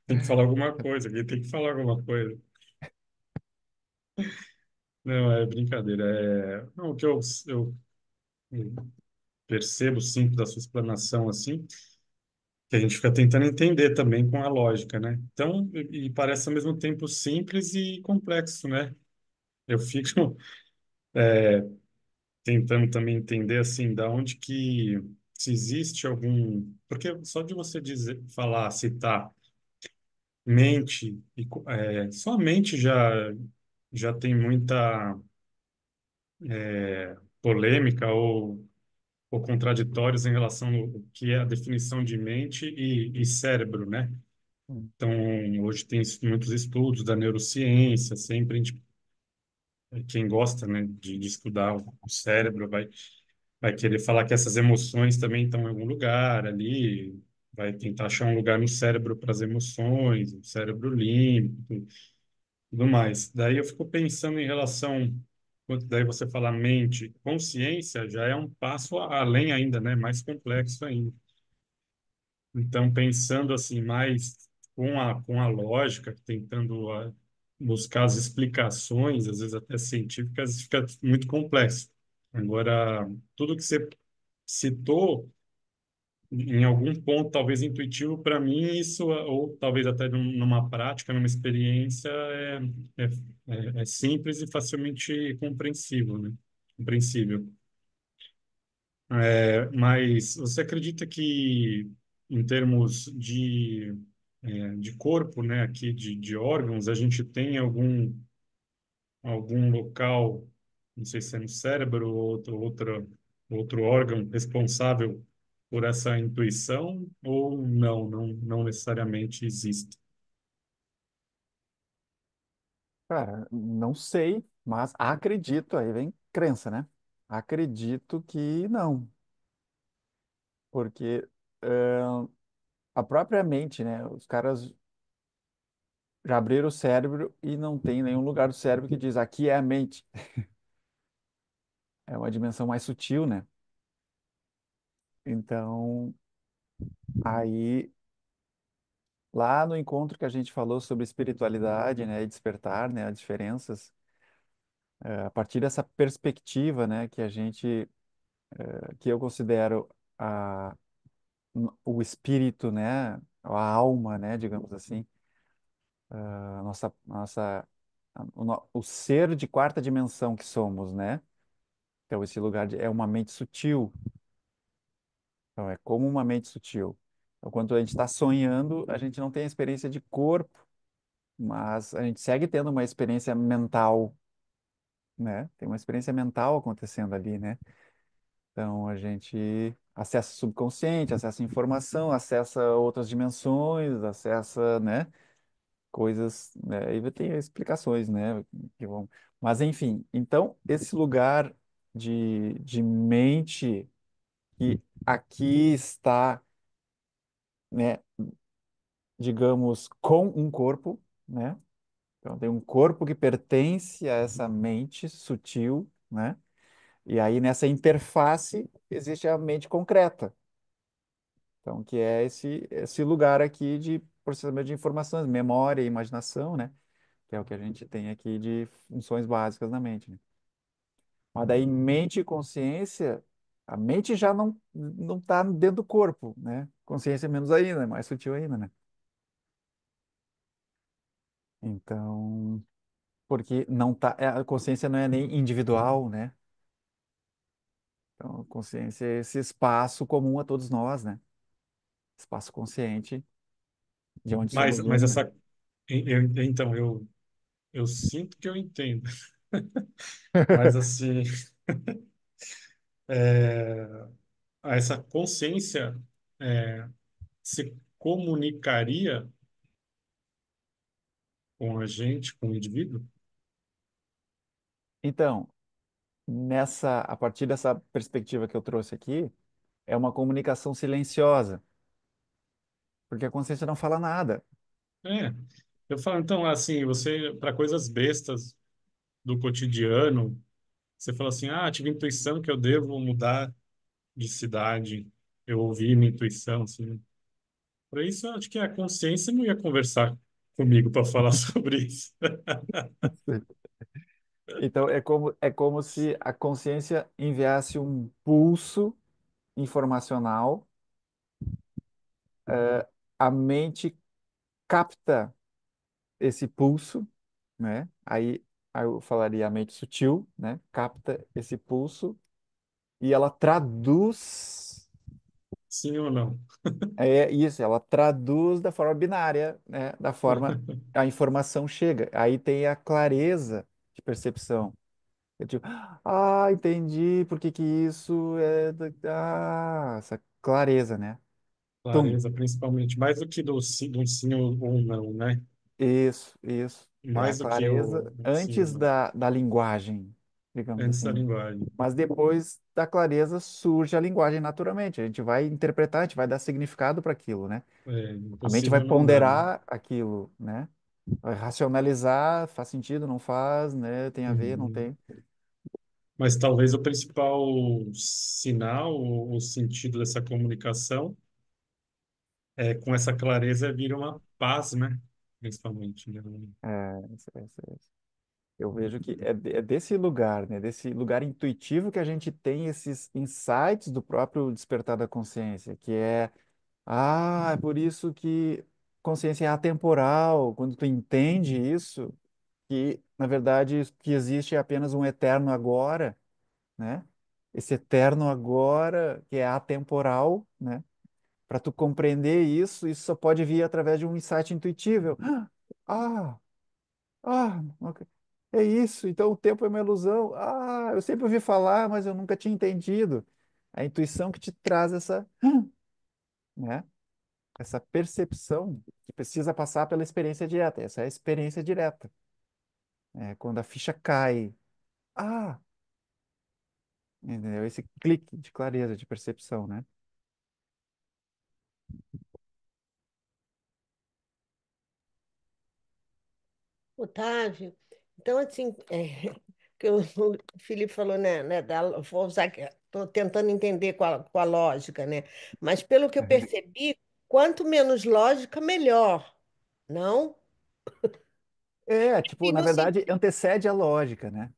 Tem que falar alguma coisa, alguém tem que falar alguma coisa. Não, é brincadeira. Não, o que eu percebo, sinto da sua explanação, assim, que a gente fica tentando entender também com a lógica, né? Então, e parece ao mesmo tempo simples e complexo, né? Eu fico tentando também entender, assim, da onde que, se existe algum... Porque só de você dizer, falar, citar mente, só a mente já tem muita polêmica ou contraditórios em relação ao que é a definição de mente e cérebro, né? Hum. Então, hoje tem muitos estudos da neurociência, sempre a gente, quem gosta, né, de estudar o cérebro vai querer falar que essas emoções também estão em algum lugar ali, vai tentar achar um lugar no cérebro para as emoções, o cérebro límbico, tudo mais. Daí eu fico pensando em relação, quando daí você fala mente, consciência já é um passo além ainda, né? Mais complexo ainda. Então, pensando assim, mais com a lógica, tentando buscar as explicações, às vezes até científicas, fica muito complexo. Agora, tudo que você citou, em algum ponto, talvez intuitivo, para mim, isso, ou talvez até numa prática, numa experiência, é, é simples e facilmente compreensível, né? Compreensível. Mas você acredita que, em termos de corpo, né, aqui de órgãos, a gente tem algum local, não sei se é no cérebro ou outro órgão responsável por essa intuição, ou não necessariamente existe? Cara, não sei, mas acredito, aí vem crença, né? Acredito que não, porque a própria mente, né? Os caras já abriram o cérebro e não tem nenhum lugar do cérebro que diz aqui é a mente. É uma dimensão mais sutil, né? Então, aí, lá no encontro que a gente falou sobre espiritualidade, né, e despertar, né, as diferenças, a partir dessa perspectiva, né, que eu considero a, o espírito, né, a alma, né, digamos assim, o ser de quarta dimensão que somos, né? Então, esse lugar é uma mente sutil. Então, é como uma mente sutil. Então, quando a gente está sonhando, a gente não tem a experiência de corpo, mas a gente segue tendo uma experiência mental, né? Tem uma experiência mental acontecendo ali, né? Então, a gente acessa o subconsciente, acessa informação, acessa outras dimensões, acessa, né? Coisas, né? E tem explicações, né? Que vão... Mas, enfim, então, esse lugar de mente que aqui está, né? Digamos, com um corpo, né? Então, tem um corpo que pertence a essa mente sutil, né? E aí, nessa interface, existe a mente concreta. Então, que é esse lugar aqui de processamento de informações, memória e imaginação, né? Que é o que a gente tem aqui de funções básicas na mente, né? Mas daí, mente e consciência, a mente já não está dentro do corpo, né? Consciência menos ainda, é mais sutil ainda, né? Então, porque não tá, a consciência não é nem individual, né? Então, a consciência é esse espaço comum a todos nós, né? Espaço consciente de onde somos Mas um, né? essa, então, eu sinto que eu entendo. Mas assim, é, essa consciência é, se comunicaria com a gente, com o indivíduo? Então, a partir dessa perspectiva que eu trouxe aqui, é uma comunicação silenciosa, porque a consciência não fala nada. É. Eu falo, então, assim, você, para coisas bestas do cotidiano, você fala assim, ah, tive intuição que eu devo mudar de cidade. Eu ouvi minha intuição, assim. Para isso, eu acho que a consciência não ia conversar comigo para falar sobre isso. Então, é como se a consciência enviasse um pulso informacional, a mente capta esse pulso, né? Aí eu falaria a mente sutil, né? Capta esse pulso e ela traduz, Sim ou não? isso, ela traduz da forma binária, né? Da forma a informação chega. Aí tem a clareza de percepção. Eu digo, entendi por que que isso é. Essa clareza, né? Tum. Clareza, principalmente, mais do que do sim ou não, né? Isso. É a Mais do que clareza o sim ou antes não. da linguagem, digamos Antes da assim. linguagem. Mas depois da clareza surge a linguagem naturalmente. A gente vai interpretar, a gente vai dar significado para aquilo, né? É A mente vai impossível não dar, né? ponderar aquilo, né? Vai racionalizar, faz sentido, não faz, né? Tem a ver, não Uhum. tem. Mas talvez o principal sinal, o sentido dessa comunicação, é com essa clareza vir uma paz, né? Principalmente, né? Isso. Eu vejo que é desse lugar, né? Desse lugar intuitivo que a gente tem esses insights do próprio despertar da consciência, que é por isso que consciência é atemporal. Quando tu entende isso, que na verdade o que existe é apenas um eterno agora, né? Esse eterno agora que é atemporal, né? Para tu compreender isso só pode vir através de um insight intuitivo. Ah, ok. É isso, então o tempo é uma ilusão. Eu sempre ouvi falar, mas eu nunca tinha entendido. A intuição que te traz né? Essa percepção que precisa passar pela experiência direta. Essa é a experiência direta. É quando a ficha cai. Ah, entendeu? Esse clique de clareza, de percepção, né? Otávio, então, assim, que o Felipe falou, né, vou usar, estou tentando entender com a lógica, né? Mas pelo que eu percebi, quanto menos lógica, melhor, não? É, tipo, E na no verdade, antecede a lógica, né?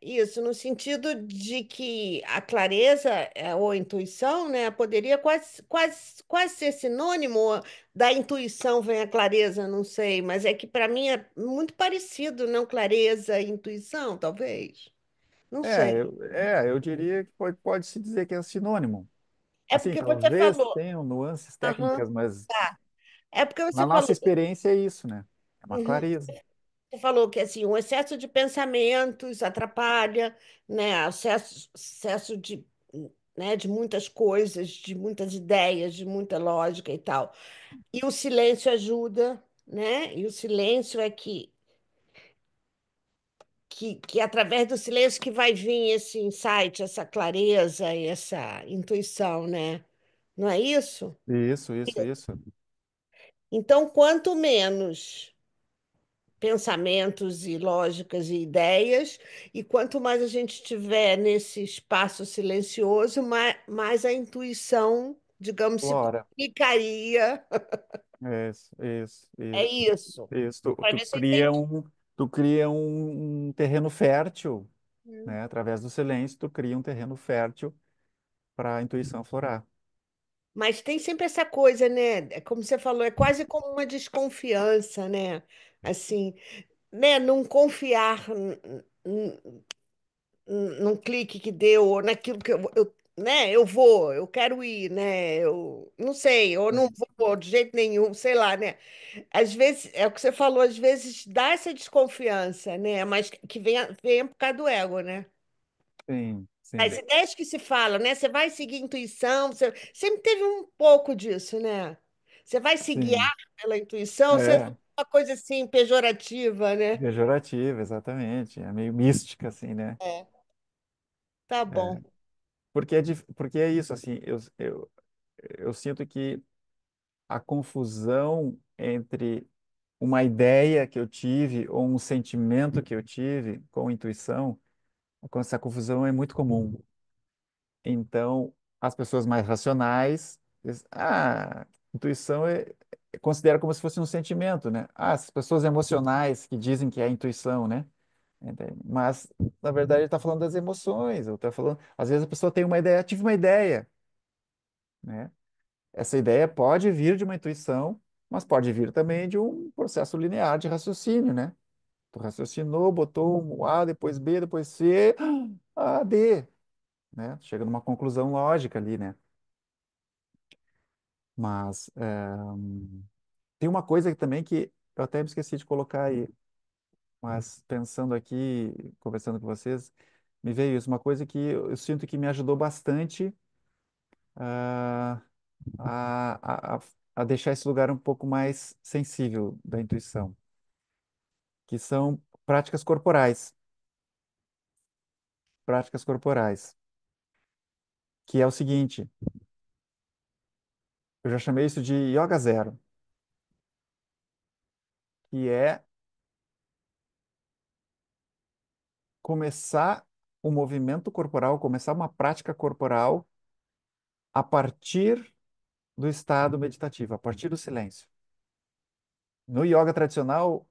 isso, no sentido de que a clareza ou a intuição, né, poderia quase ser sinônimo da intuição, vem a clareza, não sei, mas é que para mim é muito parecido, não clareza e intuição, talvez. Não sei. Eu diria que pode se dizer que é sinônimo. É Assim, porque você talvez falou. tenham nuances Aham, técnicas, mas tá. É porque na você nossa falou. experiência é isso, né? É uma Uhum. clareza. Você falou que assim, o excesso de pensamentos atrapalha, né? Excesso de muitas coisas, de muitas ideias, de muita lógica e tal. E o silêncio ajuda, né? E o silêncio é que através do silêncio que vai vir esse insight, essa clareza e essa intuição, né? Não é isso? Isso. Então, quanto menos pensamentos e lógicas e ideias, e quanto mais a gente tiver nesse espaço silencioso, mais a intuição, digamos, se Flora. comunicaria. É isso. Isso. Para ver se eu entendi. Tu cria um terreno fértil, Hum. né? Através do silêncio, tu cria um terreno fértil para a intuição florar. Mas tem sempre essa coisa, né? Como você falou, é quase como uma desconfiança, né? Assim, né? Não confiar num clique que deu, ou naquilo que né, eu quero ir, né, eu não sei, eu não vou de jeito nenhum, sei lá, né, às vezes, é o que você falou, às vezes dá essa desconfiança, né, mas que vem por causa do ego, né, Sim, as sim, ideias que se falam, né, você vai seguir intuição, você sempre teve um pouco disso, né, você vai se guiar sim. pela intuição, você É, uma coisa assim, pejorativa, né, pejorativa, exatamente. É meio mística, assim, né? é, tá bom. Porque é isso, assim, eu sinto que a confusão entre uma ideia que eu tive ou um sentimento que eu tive com intuição, essa confusão é muito comum. Então, as pessoas mais racionais dizem, intuição considera como se fosse um sentimento, né? As pessoas emocionais que dizem que é intuição, né? Entende? Mas, na verdade, ele está falando das emoções, ou tá falando, às vezes a pessoa tem uma ideia, tive uma ideia, né? Essa ideia pode vir de uma intuição, mas pode vir também de um processo linear de raciocínio, né? Tu raciocinou, botou um A, depois B, depois C, A, D, né? Chega numa conclusão lógica ali, né? Mas tem uma coisa também que eu até me esqueci de colocar aí, mas pensando aqui, conversando com vocês, me veio isso, uma coisa que eu sinto que me ajudou bastante ah, a, a, a deixar esse lugar um pouco mais sensível da intuição, que são práticas corporais. Práticas corporais, que é o seguinte, eu já chamei isso de yoga zero, que é começar o movimento corporal, começar uma prática corporal a partir do estado meditativo, a partir do silêncio. No yoga tradicional,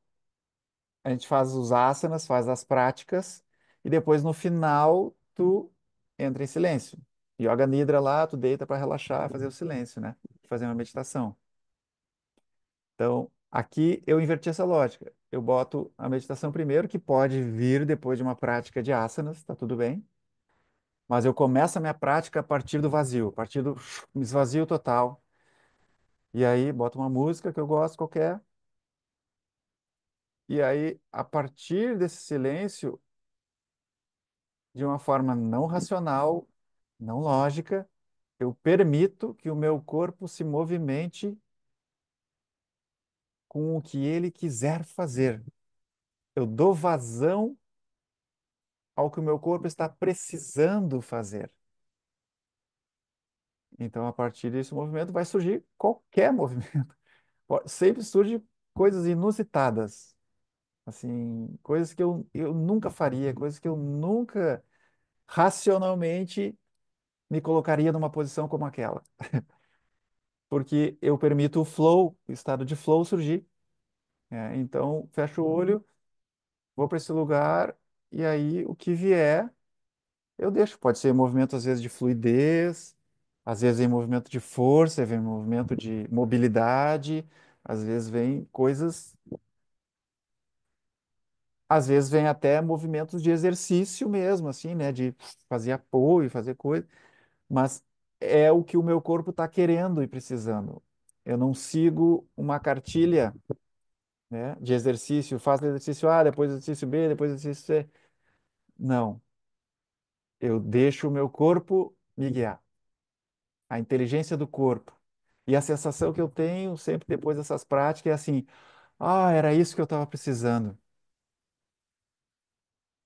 a gente faz os asanas, faz as práticas, e depois no final tu entra em silêncio. Yoga Nidra lá, tu deita para relaxar, fazer o silêncio, né? Fazer uma meditação. Então, aqui eu inverti essa lógica. Eu boto a meditação primeiro, que pode vir depois de uma prática de asanas, tá tudo bem. Mas eu começo a minha prática a partir do vazio, a partir do esvazio total. E aí boto uma música que eu gosto qualquer. E aí, a partir desse silêncio, de uma forma não racional, não lógica, eu permito que o meu corpo se movimente com o que ele quiser fazer. Eu dou vazão ao que o meu corpo está precisando fazer. Então, a partir desse movimento, vai surgir qualquer movimento. Sempre surge coisas inusitadas, Assim, coisas que eu nunca faria, coisas que eu nunca racionalmente me colocaria numa posição como aquela. Porque eu permito o flow, o estado de flow surgir. Então, fecho o olho, vou para esse lugar e aí o que vier, eu deixo. Pode ser movimento, às vezes, de fluidez, às vezes em movimento de força, vem movimento de mobilidade, às vezes vem coisas, às vezes vem até movimentos de exercício mesmo, assim, né? De fazer apoio, fazer coisa, mas é o que o meu corpo está querendo e precisando. Eu não sigo uma cartilha, né, de exercício, faço exercício A, depois exercício B, depois exercício C. Não, eu deixo o meu corpo me guiar, a inteligência do corpo. E a sensação que eu tenho sempre depois dessas práticas é assim: ah, era isso que eu estava precisando.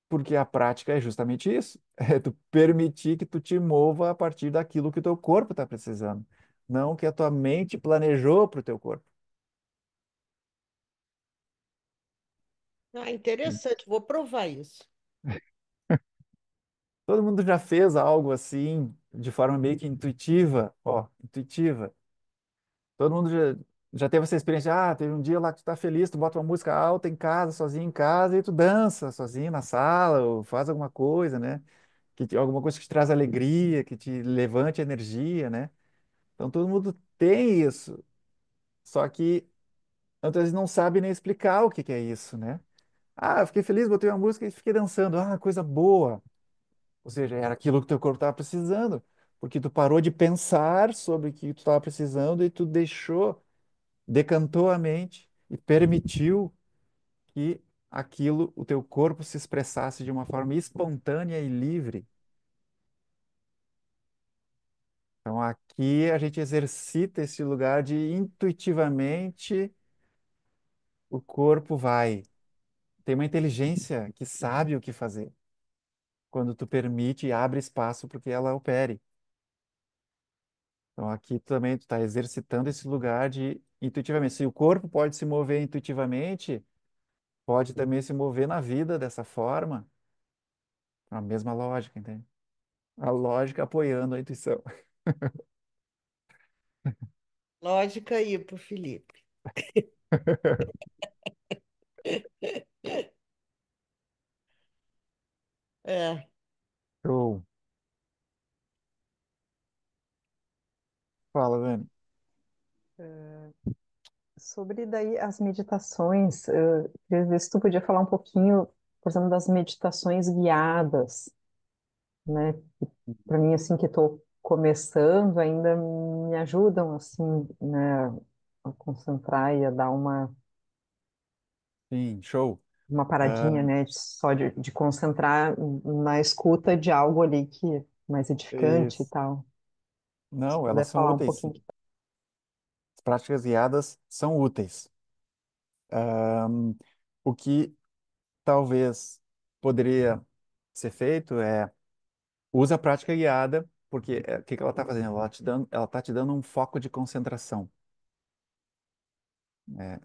Porque a prática é justamente isso, é tu permitir que tu te mova a partir daquilo que o teu corpo está precisando, não que a tua mente planejou para o teu corpo. Ah, interessante, vou provar isso. Todo mundo já fez algo assim, de forma meio que intuitiva, ó, intuitiva. Todo mundo já teve essa experiência. Ah, teve um dia lá que tu tá feliz, tu bota uma música alta em casa, sozinho em casa, e tu dança sozinho na sala, ou faz alguma coisa, né? Alguma coisa que te traz alegria, que te levante energia, né? Então todo mundo tem isso. Só que muitas vezes não sabe nem explicar o que que é isso, né? Ah, eu fiquei feliz, botei uma música e fiquei dançando. Ah, coisa boa. Ou seja, era aquilo que teu corpo estava precisando, porque tu parou de pensar sobre o que tu estava precisando e tu deixou, decantou a mente e permitiu que aquilo, o teu corpo se expressasse de uma forma espontânea e livre. Então aqui a gente exercita esse lugar de intuitivamente o corpo vai. Tem uma inteligência que sabe o que fazer quando tu permite e abre espaço para que ela opere. Então, aqui também tu está exercitando esse lugar de intuitivamente. Se o corpo pode se mover intuitivamente, pode também se mover na vida dessa forma, a mesma lógica, entende? A lógica apoiando a intuição. Lógica aí para o Felipe. É, Show. Fala, Dani. Sobre daí as meditações, queria ver se tu podia falar um pouquinho, por exemplo, das meditações guiadas, né? Para mim, assim, que estou começando, ainda me ajudam, assim, né, a concentrar e a dar Sim, show. uma Ah, paradinha, né? Só de concentrar na escuta de algo ali que é mais edificante e isso. tal. Se Não, elas puder são falar um úteis, pouquinho. sim. As práticas guiadas são úteis. O que talvez poderia ser feito é usa a prática guiada, porque o que que ela está fazendo? Ela tá te dando um foco de concentração. Né?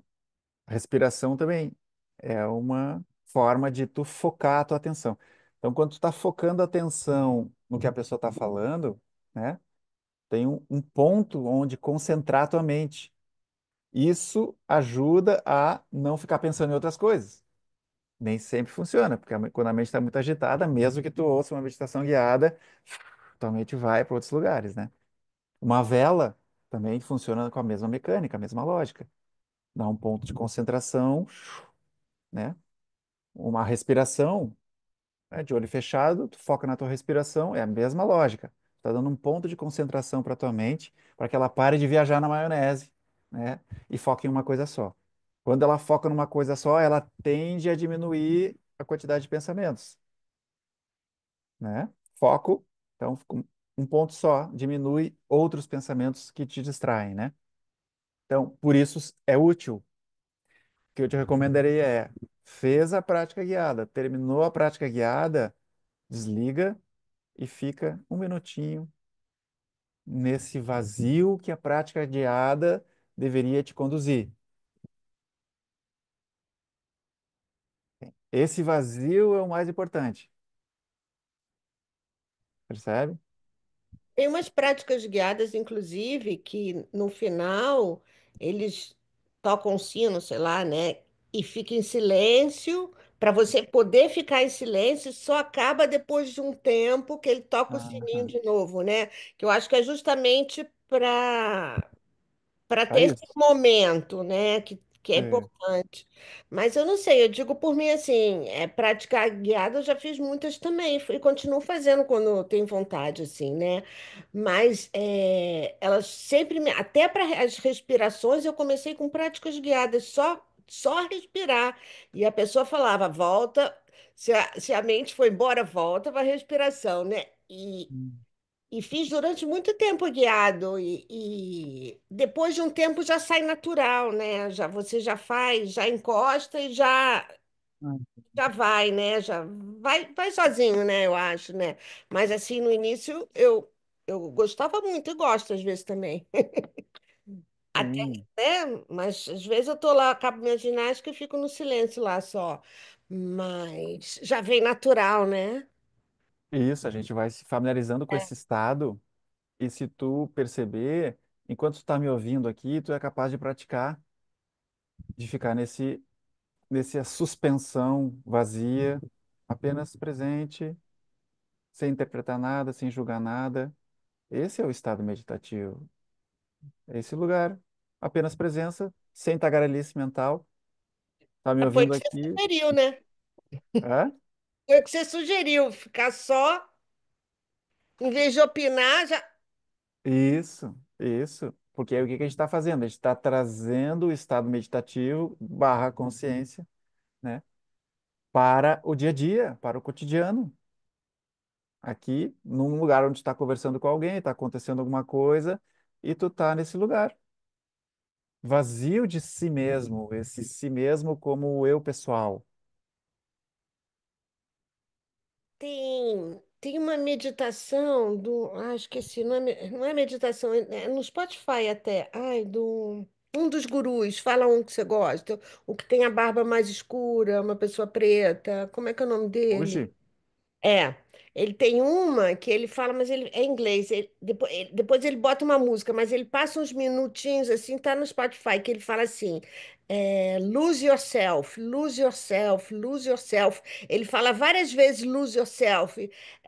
A respiração também é uma forma de tu focar a tua atenção. Então, quando tu está focando a atenção no que a pessoa está falando, né, tem um ponto onde concentrar a tua mente. Isso ajuda a não ficar pensando em outras coisas. Nem sempre funciona, porque quando a mente está muito agitada, mesmo que tu ouça uma meditação guiada, tua mente vai para outros lugares, né? Uma vela também funciona com a mesma mecânica, a mesma lógica. Dá um ponto de concentração, né? Uma respiração, né, de olho fechado, tu foca na tua respiração, é a mesma lógica. Tá dando um ponto de concentração para tua mente, para que ela pare de viajar na maionese, né? E foque em uma coisa só. Quando ela foca numa coisa só, ela tende a diminuir a quantidade de pensamentos, né? Foco, então, com um ponto só, diminui outros pensamentos que te distraem, né? Então, por isso é útil. O que eu te recomendaria é, fez a prática guiada, terminou a prática guiada, desliga e fica um minutinho nesse vazio que a prática guiada deveria te conduzir. Esse vazio é o mais importante, percebe? Tem umas práticas guiadas, inclusive, que no final eles tocam o sino, sei lá, né? E fica em silêncio. Para você poder ficar em silêncio, só acaba depois de um tempo que ele toca o sininho Aham. de novo, né? Que eu acho que é justamente para É ter esse isso. momento, né, que é É. importante. Mas eu não sei, eu digo por mim assim, praticar guiada eu já fiz muitas também, e continuo fazendo quando eu tenho vontade, assim, né? Mas elas sempre, até para as respirações, eu comecei com práticas guiadas, só respirar. E a pessoa falava, volta, se a mente foi embora, volta para a respiração, né? Hum. E fiz durante muito tempo guiado e depois de um tempo já sai natural, né? Já você já faz, já encosta e já vai, né? Já vai sozinho, né? Eu acho, né? Mas assim no início eu gostava muito e gosto às vezes também. Até, Sim. né? Mas às vezes eu tô lá, acabo minha ginástica e fico no silêncio lá só. Mas já vem natural, né? Isso, a gente vai se familiarizando com esse estado e se tu perceber, enquanto tu está me ouvindo aqui, tu é capaz de praticar, de ficar nessa suspensão vazia, apenas presente, sem interpretar nada, sem julgar nada. Esse é o estado meditativo. É esse lugar, apenas presença, sem tagarelice mental. Tá me Foi o ouvindo que você aqui? sugeriu, né? É? Foi o que você sugeriu, ficar só. Em vez de opinar, já. Isso, isso. Porque aí o que que a gente está fazendo? A gente está trazendo o estado meditativo barra consciência, né, para o dia a dia, para o cotidiano. Aqui, num lugar onde está conversando com alguém, está acontecendo alguma coisa, e tu tá nesse lugar, vazio de si mesmo, esse si mesmo como o eu pessoal. Tem uma meditação do. Ah, esqueci, não é meditação, é no Spotify até. Ai, um dos gurus, fala um que você gosta. O que tem a barba mais escura, uma pessoa preta. Como é que é o nome dele? Hoje, É, ele tem uma que ele fala, mas ele é em inglês. Depois ele bota uma música, mas ele passa uns minutinhos assim, tá no Spotify, que ele fala assim: lose yourself, lose yourself, lose yourself. Ele fala várias vezes lose yourself,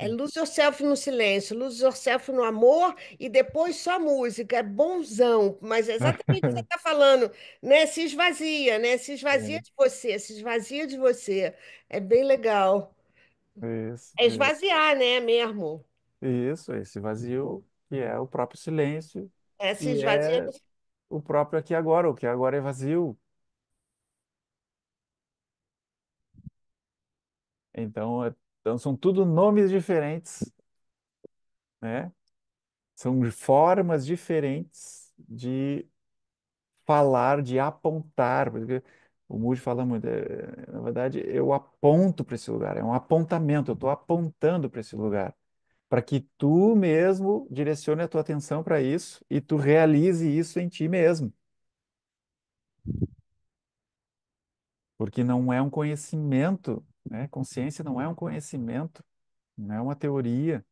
lose yourself no silêncio, lose yourself no amor e depois só música. É bonzão, mas é exatamente o que você está falando, né? Se esvazia, né? Se esvazia de você, se esvazia de você. É bem legal. isso, É isso, esvaziar, né, mesmo. isso, esse vazio que é o próprio silêncio Se e esvazia. é o próprio aqui e agora, o que agora é vazio. Então, então são tudo nomes diferentes, né? São formas diferentes de falar, de apontar, porque o Moody fala muito, na verdade, eu aponto para esse lugar, é um apontamento, eu estou apontando para esse lugar, para que tu mesmo direcione a tua atenção para isso e tu realize isso em ti mesmo, porque não é um conhecimento, né? Consciência não é um conhecimento, não é uma teoria,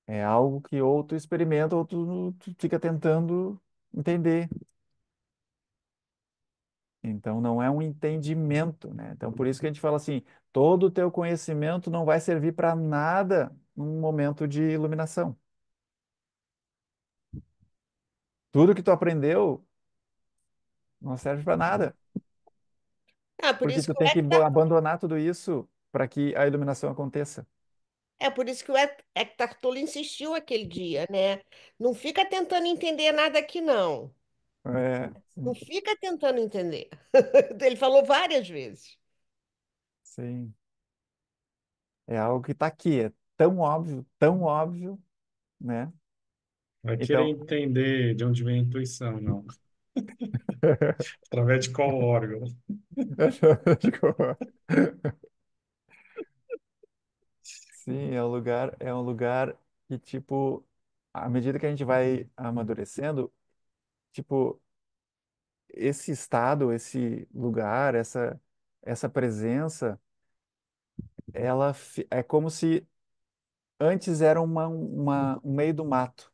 é algo que ou tu experimenta ou tu fica tentando entender. Então, não é um entendimento, né? Então, por isso que a gente fala assim, todo o teu conhecimento não vai servir para nada num momento de iluminação. Tudo que tu aprendeu não serve para nada, Por porque isso tu que o tem que Hector, abandonar tudo isso para que a iluminação aconteça. por isso que o Hector Tolle insistiu aquele dia, né? Não fica tentando entender nada aqui, não. É, Não sim, fica tentando entender. Ele falou várias vezes. sim. É algo que está aqui, é tão óbvio, né? Vai querer Então, entender de onde vem a intuição, não. Através de qual órgão? sim, é um lugar que, tipo, à medida que a gente vai amadurecendo, tipo, esse estado, esse lugar, essa presença, é como se antes era um meio do mato.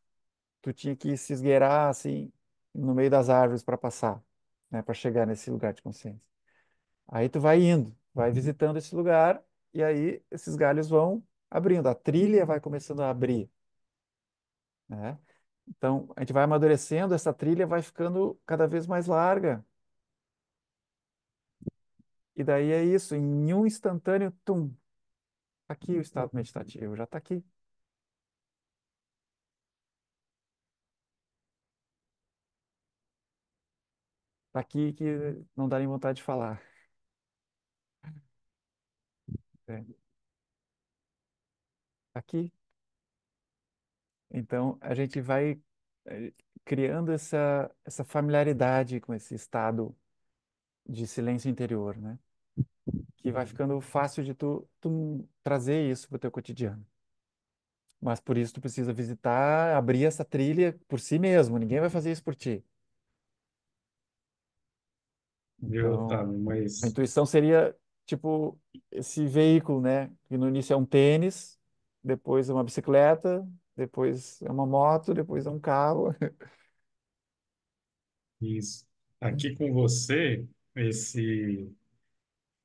Tu tinha que se esgueirar assim no meio das árvores para passar, né, para chegar nesse lugar de consciência. Aí tu vai indo, vai visitando esse lugar e aí esses galhos vão abrindo, a trilha vai começando a abrir, né? Então a gente vai amadurecendo, essa trilha vai ficando cada vez mais larga. E daí é isso, em um instantâneo, tum, tá aqui o estado meditativo, já está aqui. Está aqui que não dá nem vontade de falar. É, tá aqui. Então, a gente vai eh, criando essa familiaridade com esse estado de silêncio interior, né? Que vai ficando fácil de tu trazer isso para o teu cotidiano. Mas por isso tu precisa visitar, abrir essa trilha por si mesmo. Ninguém vai fazer isso por ti. Viu, Então, Otávio? a Mas intuição seria tipo esse veículo, né? Que no início é um tênis, depois é uma bicicleta, depois é uma moto, depois é um carro. isso. Aqui com você,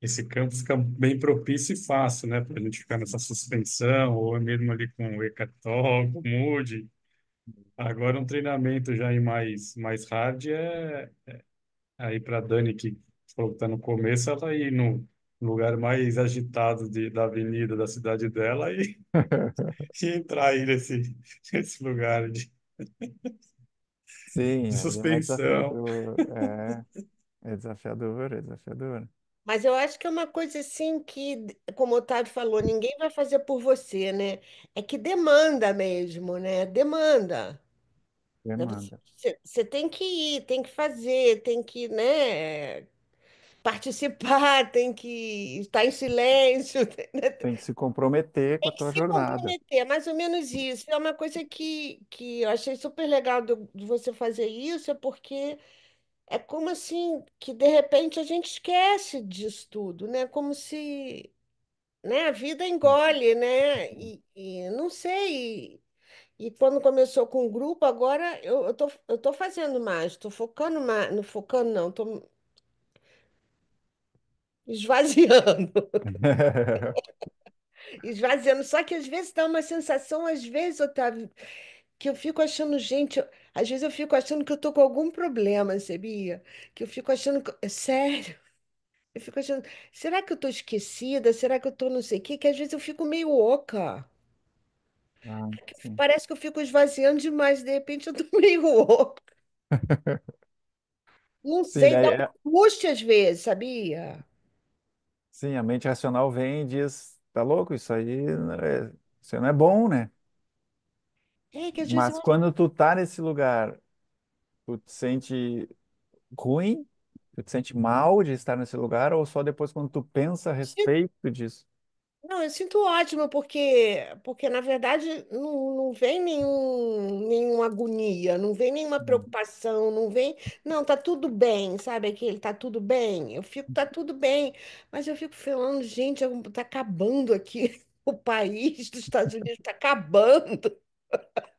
esse campo fica bem propício e fácil, né? Para a gente ficar nessa suspensão, ou mesmo ali com o Eckhart Tolle, com o Moody. Agora, um treinamento já em mais hard é aí para Dani, que falou que está no começo, ela ir no lugar mais agitado da avenida da cidade dela e entrar aí nesse lugar Sim, de aí é mais suspensão. desafiador. É desafiador, é desafiador. Mas eu acho que é uma coisa assim que, como o Otávio falou, ninguém vai fazer por você, né? É que demanda mesmo, né? Demanda. Né? Demanda. Você tem que ir, tem que fazer, tem que, né, participar, tem que estar em silêncio, né? Tem que se comprometer com a Tem que tua se jornada. comprometer, é mais ou menos isso. É uma coisa que eu achei super legal de você fazer isso, é porque é como assim que de repente a gente esquece disso tudo, né? Como se, né, a vida engole, né? E não sei. E quando começou com o grupo, agora eu tô fazendo mais, estou focando mais, não focando não, estou esvaziando, esvaziando. Só que às vezes dá uma sensação, às vezes, Otávio, que eu fico achando, gente, às vezes eu fico achando que eu tô com algum problema, sabia? Que eu fico achando que, é sério, eu fico achando, será que eu tô esquecida? Será que eu tô não sei o quê? Que às vezes eu fico meio oca. Ah, sim. Parece que eu fico esvaziando demais, de repente eu tô meio oca. Não Sim, sei, né? dá uma angústia às vezes, sabia? Sim, a mente racional vem e diz, tá louco, isso aí não é bom, né? É que às vezes eu Mas acho. quando tu tá nesse lugar, tu te sente ruim, tu te sente mal de estar nesse lugar, ou só depois quando tu pensa a respeito disso? Não, eu sinto ótimo, porque na verdade não vem nenhuma agonia, não vem nenhuma Hum. preocupação, não vem. Não, tá tudo bem, sabe aquele tá tudo bem? Eu fico, tá tudo bem, mas eu fico falando, gente, tá acabando aqui. O país dos Estados Unidos está acabando.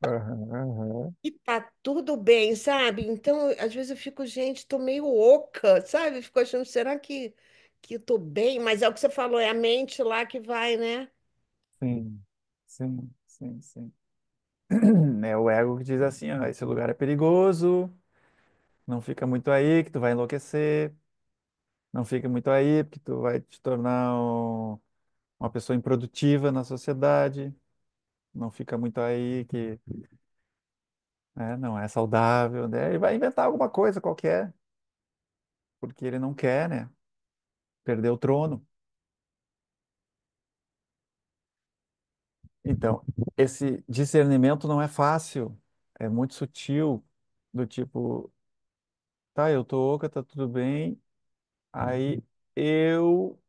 Aham, aham. E tá tudo bem, sabe? Então, às vezes eu fico, gente, tô meio oca, sabe? Eu fico achando, será que eu tô bem? Mas é o que você falou, é a mente lá que vai, né? Sim, sim, sim, sim. É o ego que diz assim, ó, esse lugar é perigoso, não fica muito aí que tu vai enlouquecer, não fica muito aí porque tu vai te tornar uma pessoa improdutiva na sociedade, não fica muito aí que não é saudável, né? Ele vai inventar alguma coisa qualquer, porque ele não quer, né? Perder o trono. Então, esse discernimento não é fácil, é muito sutil, do tipo, tá, eu tô oca, tá tudo bem, aí eu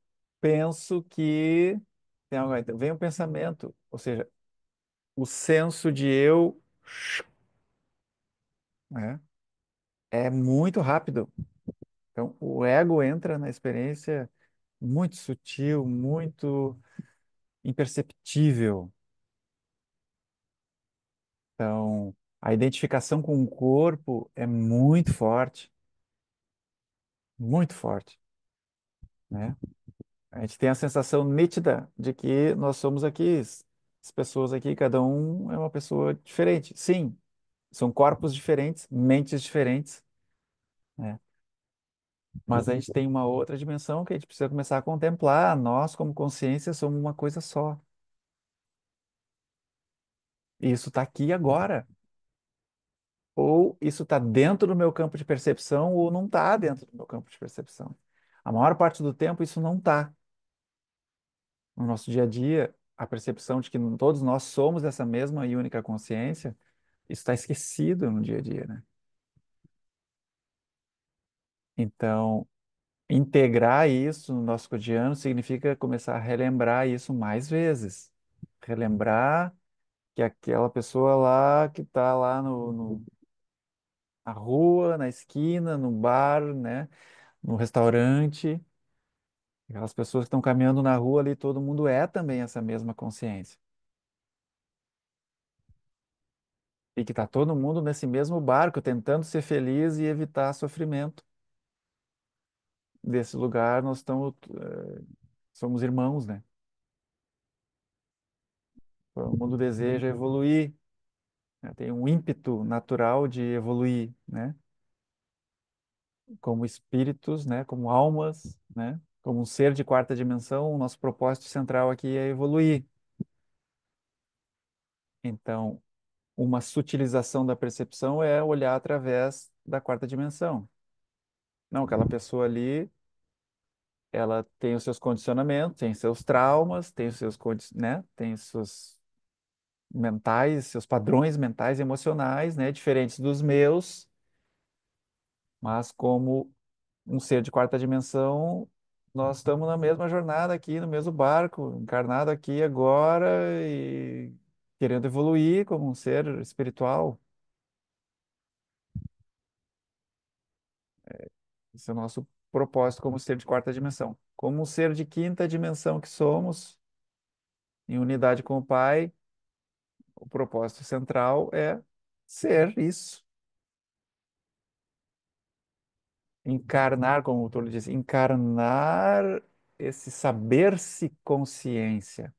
penso que tem algo aí. Então, vem o pensamento, ou seja, o senso de eu, né, é muito rápido. Então, o ego entra na experiência muito sutil, muito imperceptível. Então, a identificação com o corpo é muito forte, né? A gente tem a sensação nítida de que nós somos aqui, as pessoas aqui, cada um é uma pessoa diferente. Sim, são corpos diferentes, mentes diferentes, né? Mas a gente tem uma outra dimensão que a gente precisa começar a contemplar. Nós, como consciência, somos uma coisa só. E isso está aqui agora. Ou isso está dentro do meu campo de percepção, ou não está dentro do meu campo de percepção. A maior parte do tempo isso não está. No nosso dia a dia, a percepção de que todos nós somos essa mesma e única consciência, isso está esquecido no dia a dia, né? Então, integrar isso no nosso cotidiano significa começar a relembrar isso mais vezes. Relembrar que aquela pessoa lá que está lá na rua, na esquina, no bar, né? No restaurante, aquelas pessoas que estão caminhando na rua ali, todo mundo é também essa mesma consciência. E que está todo mundo nesse mesmo barco, tentando ser feliz e evitar sofrimento. Desse lugar, nós estamos, somos irmãos, né? Todo mundo deseja evoluir, né? Tem um ímpeto natural de evoluir, né? Como espíritos, né? Como almas, né? Como um ser de quarta dimensão, o nosso propósito central aqui é evoluir. Então, uma sutilização da percepção é olhar através da quarta dimensão. Não, aquela pessoa ali, ela tem os seus condicionamentos, tem seus traumas, tem os seus, né? Tem os seus mentais, seus padrões mentais e emocionais, né? Diferentes dos meus, mas como um ser de quarta dimensão, nós estamos na mesma jornada aqui, no mesmo barco, encarnado aqui agora e querendo evoluir como um ser espiritual. Esse é o nosso propósito como ser de quarta dimensão. Como um ser de quinta dimensão que somos, em unidade com o Pai, o propósito central é ser isso. Encarnar, como o Túlio disse, encarnar esse saber-se consciência.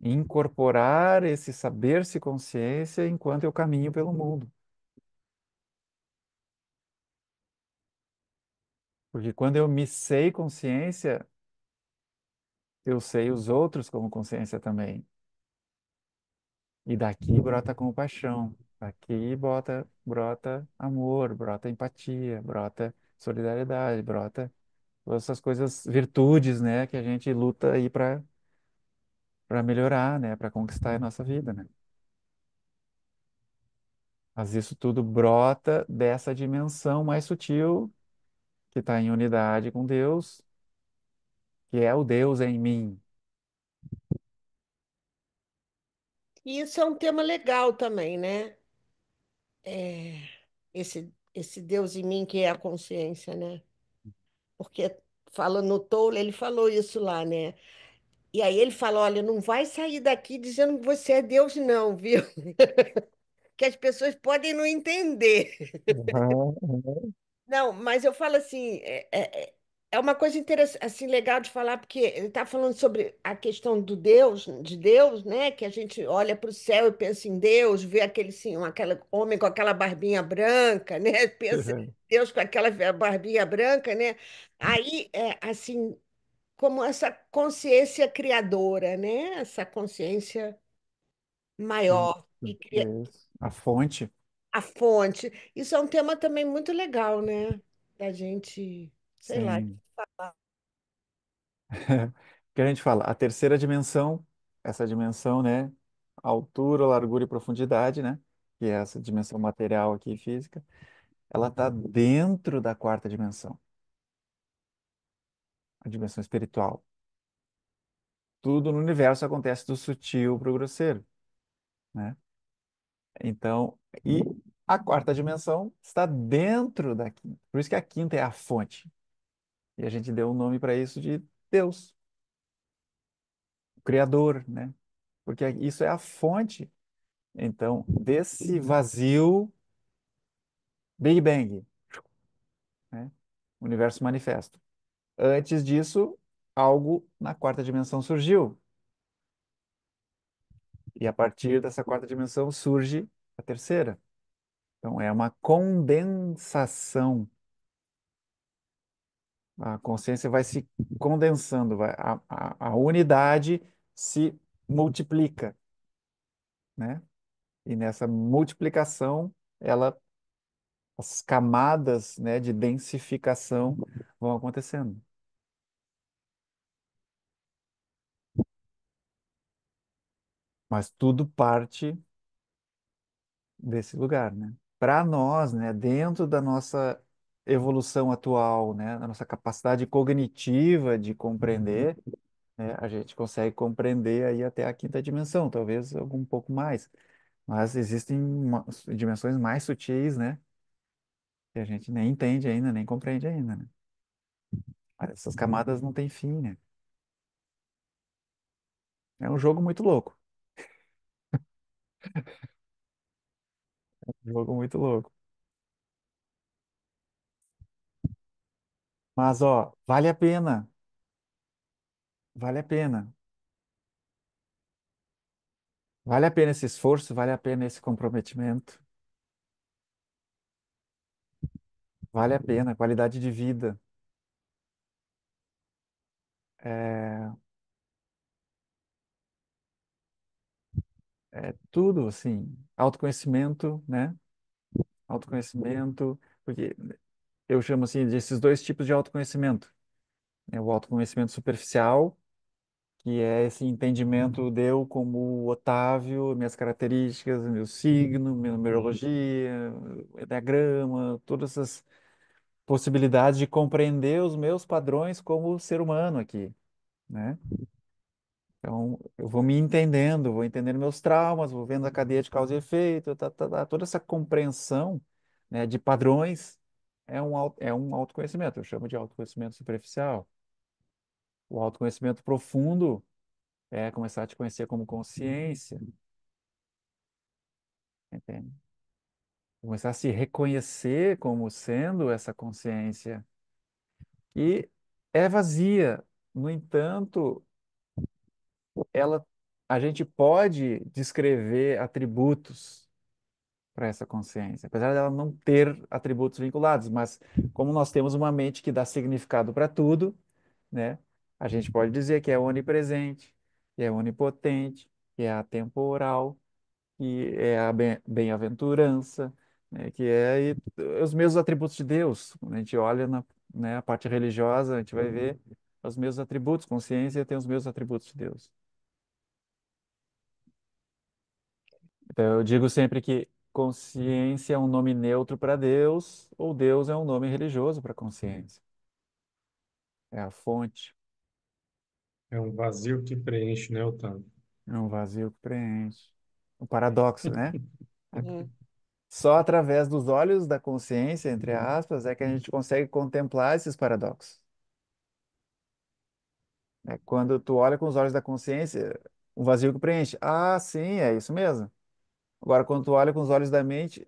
Incorporar esse saber-se consciência enquanto eu caminho pelo mundo. Porque quando eu me sei consciência, eu sei os outros como consciência também. E daqui brota compaixão, daqui brota amor, brota empatia, brota solidariedade, brota todas essas coisas, virtudes, né, que a gente luta aí para melhorar, né, para conquistar a nossa vida, né? Mas isso tudo brota dessa dimensão mais sutil que está em unidade com Deus, que é o Deus em mim. E isso é um tema legal também, né? É, esse Deus em mim que é a consciência, né? Porque falando no Tolle, ele falou isso lá, né? E aí ele fala, olha, não vai sair daqui dizendo que você é Deus, não, viu? Que as pessoas podem não entender. Uhum, uhum. Não, mas eu falo assim, é uma coisa interessante, assim, legal de falar, porque ele está falando sobre a questão do Deus, de Deus, né? Que a gente olha para o céu e pensa em Deus, vê aquele, sim, aquele homem com aquela barbinha branca, né? Pensa Deus com aquela barbinha branca, né? Aí, assim, como essa consciência criadora, né? Essa consciência maior, que cria Isso. A fonte, a fonte. Isso é um tema também muito legal, né? Da gente, sei lá. sim. Que a gente fala, a terceira dimensão, essa dimensão, né? Altura, largura e profundidade, né? Que é essa dimensão material aqui, física, ela está dentro da quarta dimensão, a dimensão espiritual. Tudo no universo acontece do sutil para o grosseiro, né? Então, e a quarta dimensão está dentro da quinta. Por isso que a quinta é a fonte. E a gente deu um nome para isso de Deus, o Criador, né? Porque isso é a fonte. Então, desse vazio, Big Bang, né? Universo manifesto. Antes disso, algo na quarta dimensão surgiu. E a partir dessa quarta dimensão surge a terceira. Então, é uma condensação. A consciência vai se condensando, a unidade se multiplica, né? E nessa multiplicação, as camadas, né, de densificação vão acontecendo. Mas tudo parte desse lugar, né? Para nós, né, dentro da nossa evolução atual, né, da nossa capacidade cognitiva de compreender, né, a gente consegue compreender aí até a quinta dimensão, talvez algum pouco mais. Mas existem dimensões mais sutis, né, que a gente nem entende ainda, nem compreende ainda, né? Mas essas camadas não têm fim, né? É um jogo muito louco. Um jogo muito louco. Mas, ó, vale a pena. Vale a pena. Vale a pena esse esforço, vale a pena esse comprometimento. Vale a pena, qualidade de vida. É, é tudo, assim. Autoconhecimento, né? Autoconhecimento, porque eu chamo assim desses dois tipos de autoconhecimento. É o autoconhecimento superficial, que é esse entendimento de eu como Otávio, minhas características, meu signo, minha numerologia, enneagrama, todas essas possibilidades de compreender os meus padrões como ser humano aqui, né? Então, eu vou me entendendo, vou entendendo meus traumas, vou vendo a cadeia de causa e efeito, toda essa compreensão, né, de padrões é um autoconhecimento. Eu chamo de autoconhecimento superficial. O autoconhecimento profundo é começar a te conhecer como consciência, entende? Começar a se reconhecer como sendo essa consciência que é vazia. No entanto, ela, a gente pode descrever atributos para essa consciência, apesar dela não ter atributos vinculados, mas como nós temos uma mente que dá significado para tudo, né? A gente pode dizer que é onipresente, que é onipotente, que é atemporal, que é a bem-aventurança, né? Que é aí os mesmos atributos de Deus. Quando a gente olha né, a parte religiosa, a gente vai ver os mesmos atributos. Consciência tem os mesmos atributos de Deus. Então, eu digo sempre que consciência é um nome neutro para Deus, ou Deus é um nome religioso para consciência. É a fonte, É um vazio que preenche, né, Otávio? é um vazio que preenche. O paradoxo, né? É. Só através dos olhos da consciência, entre aspas, é que a gente consegue contemplar esses paradoxos. É quando tu olha com os olhos da consciência, um vazio que preenche. Ah, sim, é isso mesmo. Agora, quando tu olha com os olhos da mente,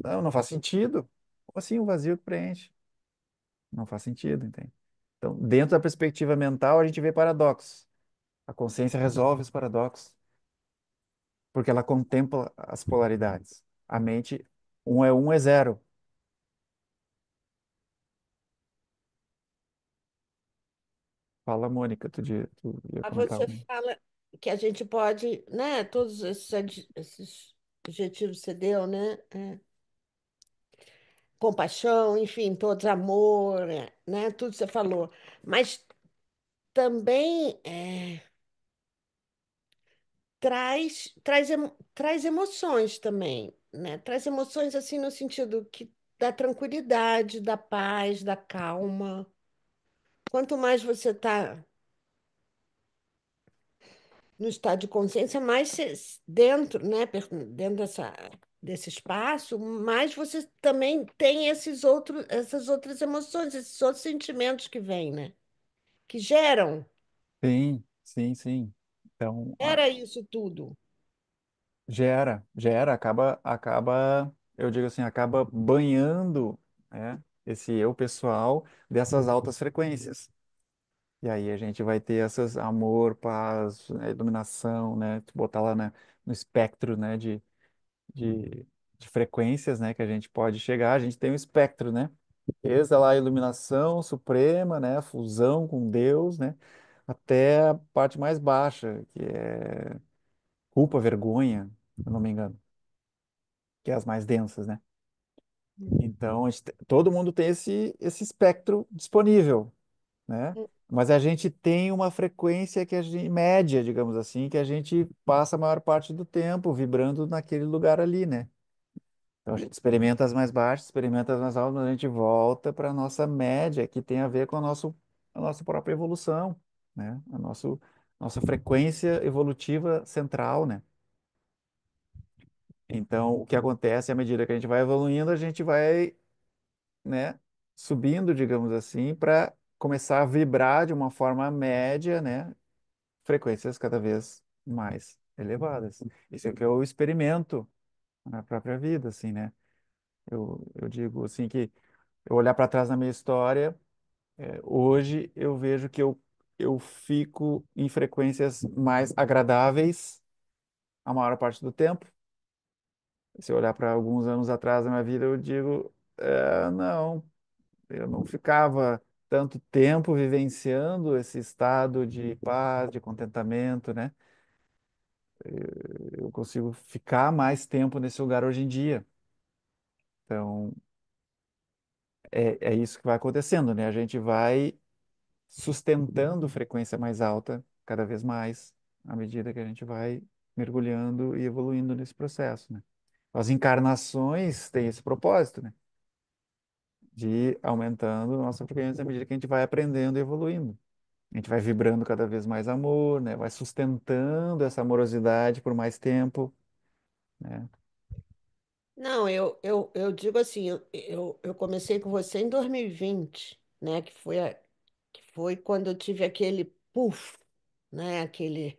não, não faz sentido. Como assim um vazio que preenche? Não faz sentido, entende? Então, dentro da perspectiva mental, a gente vê paradoxos. A consciência resolve os paradoxos, porque ela contempla as polaridades. A mente, um é zero. Fala, Mônica, tu ia Mas comentar você alguma. fala que a gente pode, né? Todos esses adjetivos que você deu, né? Compaixão, enfim, todos amor, né? Tudo que você falou. Mas também traz emoções também, né? Traz emoções assim no sentido que da tranquilidade, da paz, da calma. Quanto mais você está no estado de consciência, mais dentro, né? Dentro dessa. desse espaço, mais você também tem essas outras emoções, esses outros sentimentos que vêm, né? Que geram, Sim, sim, sim. Então, era isso tudo. gera, eu digo assim, acaba banhando, né, esse eu pessoal dessas altas frequências. E aí a gente vai ter essas amor, paz, iluminação, né, botar lá no espectro, né, de, de frequências, né, que a gente pode chegar. A gente tem um espectro, né? Desde lá a iluminação suprema, né, a fusão com Deus, né, até a parte mais baixa, que é culpa, vergonha, se eu não me engano, que é as mais densas, né? Então, todo mundo tem esse espectro disponível, né? Mas a gente tem uma frequência que a gente, média, digamos assim, que a gente passa a maior parte do tempo vibrando naquele lugar ali, né? Então a gente experimenta as mais baixas, experimenta as mais altas, mas a gente volta para a nossa média, que tem a ver com a nossa própria evolução, né? Nossa frequência evolutiva central, né? Então, o que acontece à medida que a gente vai evoluindo, a gente vai, né, subindo, digamos assim, para começar a vibrar de uma forma média, né? Frequências cada vez mais elevadas. Isso é o que eu experimento na própria vida, assim, né? Eu digo assim que eu olhar para trás na minha história, hoje eu vejo que eu fico em frequências mais agradáveis a maior parte do tempo. Se eu olhar para alguns anos atrás da minha vida, eu digo, não, eu não ficava tanto tempo vivenciando esse estado de paz, de contentamento, né? Eu consigo ficar mais tempo nesse lugar hoje em dia. Então, é isso que vai acontecendo, né? A gente vai sustentando frequência mais alta cada vez mais, à medida que a gente vai mergulhando e evoluindo nesse processo, né? As encarnações têm esse propósito, né? De ir aumentando nossa frequência à medida que a gente vai aprendendo e evoluindo. A gente vai vibrando cada vez mais amor, né? Vai sustentando essa amorosidade por mais tempo, né? Não, eu digo assim, eu comecei com você em 2020, né? Que foi quando eu tive aquele puff, né? Aquele.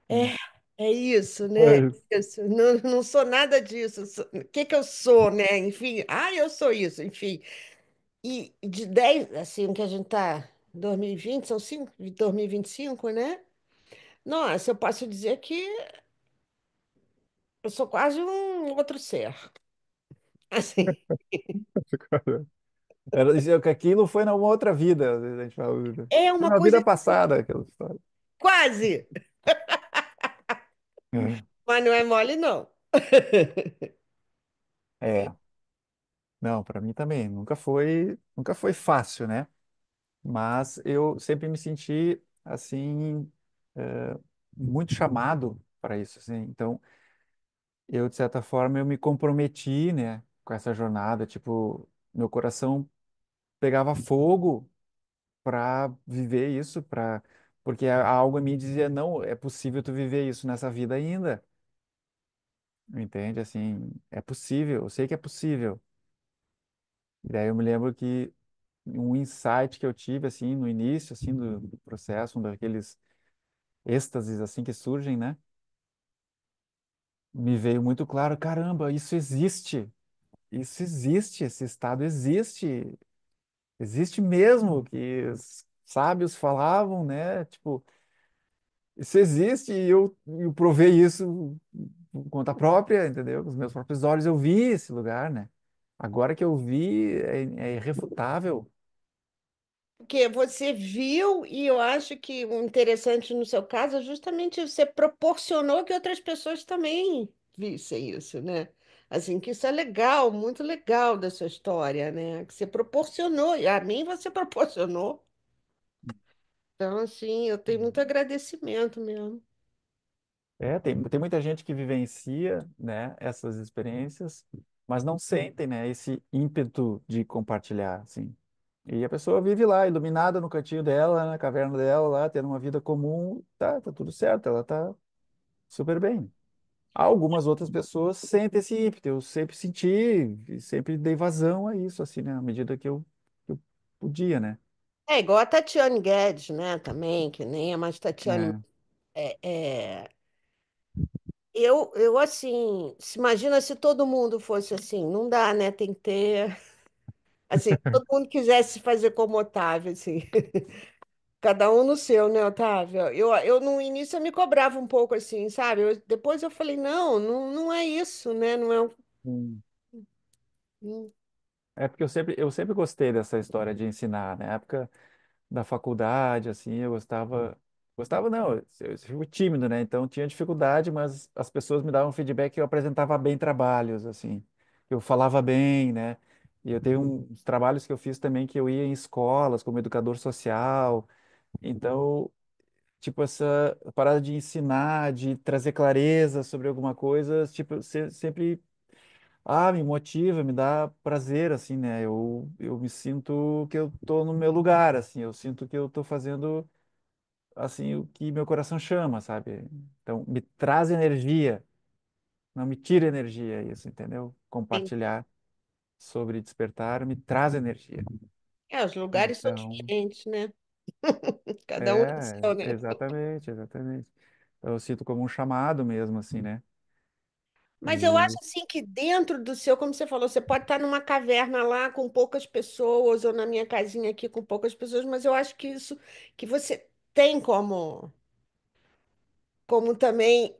Sim. É, é isso, É né? isso. Isso. Não, não sou nada disso. O que que eu sou, né? Enfim, eu sou isso, enfim. E de 10 assim, o que a gente tá, 2020, são 5, 2025, né? Nossa, eu posso dizer que eu sou quase um outro ser. Assim, Que aquilo foi numa outra vida, às vezes a gente fala, é foi uma na coisa vida passada aquela história. quase, mas não é mole, não. É, não, para mim também, nunca foi fácil, né? Mas eu sempre me senti assim, eh, muito chamado para isso, assim. Então, eu de certa forma eu me comprometi, né, com essa jornada, tipo, meu coração pegava fogo para viver isso, para porque algo em mim dizia, não, é possível tu viver isso nessa vida ainda. Entende? Assim, é possível, eu sei que é possível. E daí eu me lembro que um insight que eu tive, assim, no início, assim, do processo, um daqueles êxtases, assim, que surgem, né? Me veio muito claro, caramba, isso existe, esse estado existe, existe mesmo, que os sábios falavam, né? Tipo, isso existe e eu provei isso por conta própria, entendeu? Com os meus próprios olhos eu vi esse lugar, né? Agora que eu vi, é irrefutável. Porque você viu, e eu acho que o interessante no seu caso é justamente você proporcionou que outras pessoas também vissem isso, né? Assim, que isso é legal, muito legal da sua história, né? Que você proporcionou, e a mim você proporcionou. Então, assim, eu tenho muito agradecimento mesmo. Tem muita gente que vivencia, né, essas experiências, mas não sentem, né, esse ímpeto de compartilhar, assim. E a pessoa vive lá, iluminada no cantinho dela, na caverna dela, lá, tendo uma vida comum, tá tudo certo, ela tá super bem. Algumas outras pessoas sentem esse ímpeto. Eu sempre senti, e sempre dei vazão a isso, assim, né? À medida que eu podia, né? É igual a Tatiane Guedes, né? Também, que nem é mais Tatiane. É. É, eu assim, imagina se todo mundo fosse assim. Não dá, né? Tem que ter. Assim, todo mundo quisesse fazer como Otávio, assim. Cada um no seu, né, Otávio? Eu no início eu me cobrava um pouco assim, sabe? Depois eu falei, não, não, não é isso, né? Não é. Hum. Um- É porque eu sempre gostei dessa história de ensinar. Na época da faculdade, assim, eu gostava. Gostava, não, eu fui tímido, né? Então tinha dificuldade, mas as pessoas me davam feedback que eu apresentava bem trabalhos, assim, eu falava bem, né? E eu tenho uns trabalhos que eu fiz também que eu ia em escolas como educador social. Então, tipo, essa parada de ensinar, de trazer clareza sobre alguma coisa, tipo, sempre, me motiva, me dá prazer, assim, né? Eu me sinto que eu tô no meu lugar, assim, eu sinto que eu tô fazendo, assim, o que meu coração chama, sabe? Então, me traz energia, não me tira energia, isso, entendeu? Compartilhar sobre despertar me traz energia. Os lugares são Então, diferentes, né? Cada um no seu, né? exatamente, exatamente. Então, eu sinto como um chamado mesmo, assim, né? Mas eu acho E assim que dentro do seu, como você falou, você pode estar numa caverna lá com poucas pessoas, ou na minha casinha aqui com poucas pessoas, mas eu acho que isso que você tem como também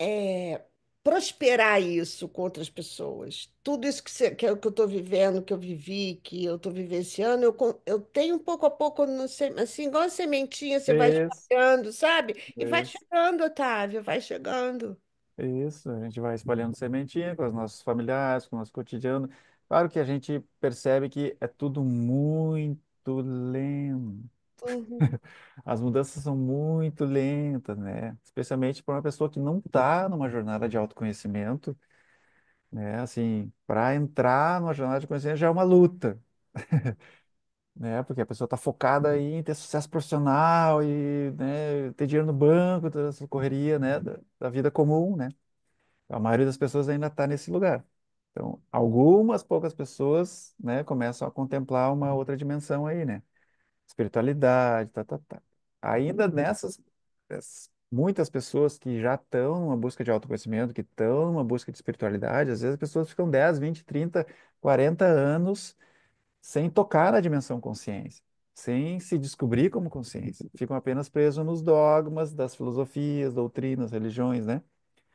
prosperar isso com outras pessoas. Tudo isso que é o que eu estou vivendo, que eu vivi, que eu estou vivenciando, eu tenho pouco a pouco, não sei, assim, igual a sementinha, você vai isso, espalhando, sabe? E vai isso, chegando, Otávio, vai chegando. isso. A gente vai espalhando sementinha com os nossos familiares, com o nosso cotidiano. Claro que a gente percebe que é tudo muito lento. Uhum, As mudanças são muito lentas, né? Especialmente para uma pessoa que não está numa jornada de autoconhecimento, né? Assim, para entrar numa jornada de conhecimento já é uma luta, né? Porque a pessoa está focada em ter sucesso profissional e, né, ter dinheiro no banco, toda essa correria, né, da vida comum, né? A maioria das pessoas ainda está nesse lugar. Então, algumas poucas pessoas, né, começam a contemplar uma outra dimensão aí, né? Espiritualidade, tá, tá, tá. Ainda muitas pessoas que já estão numa busca de autoconhecimento, que estão numa busca de espiritualidade, às vezes as pessoas ficam 10, 20, 30, 40 anos sem tocar na dimensão consciência, sem se descobrir como consciência. Ficam apenas presos nos dogmas das filosofias, doutrinas, religiões, né?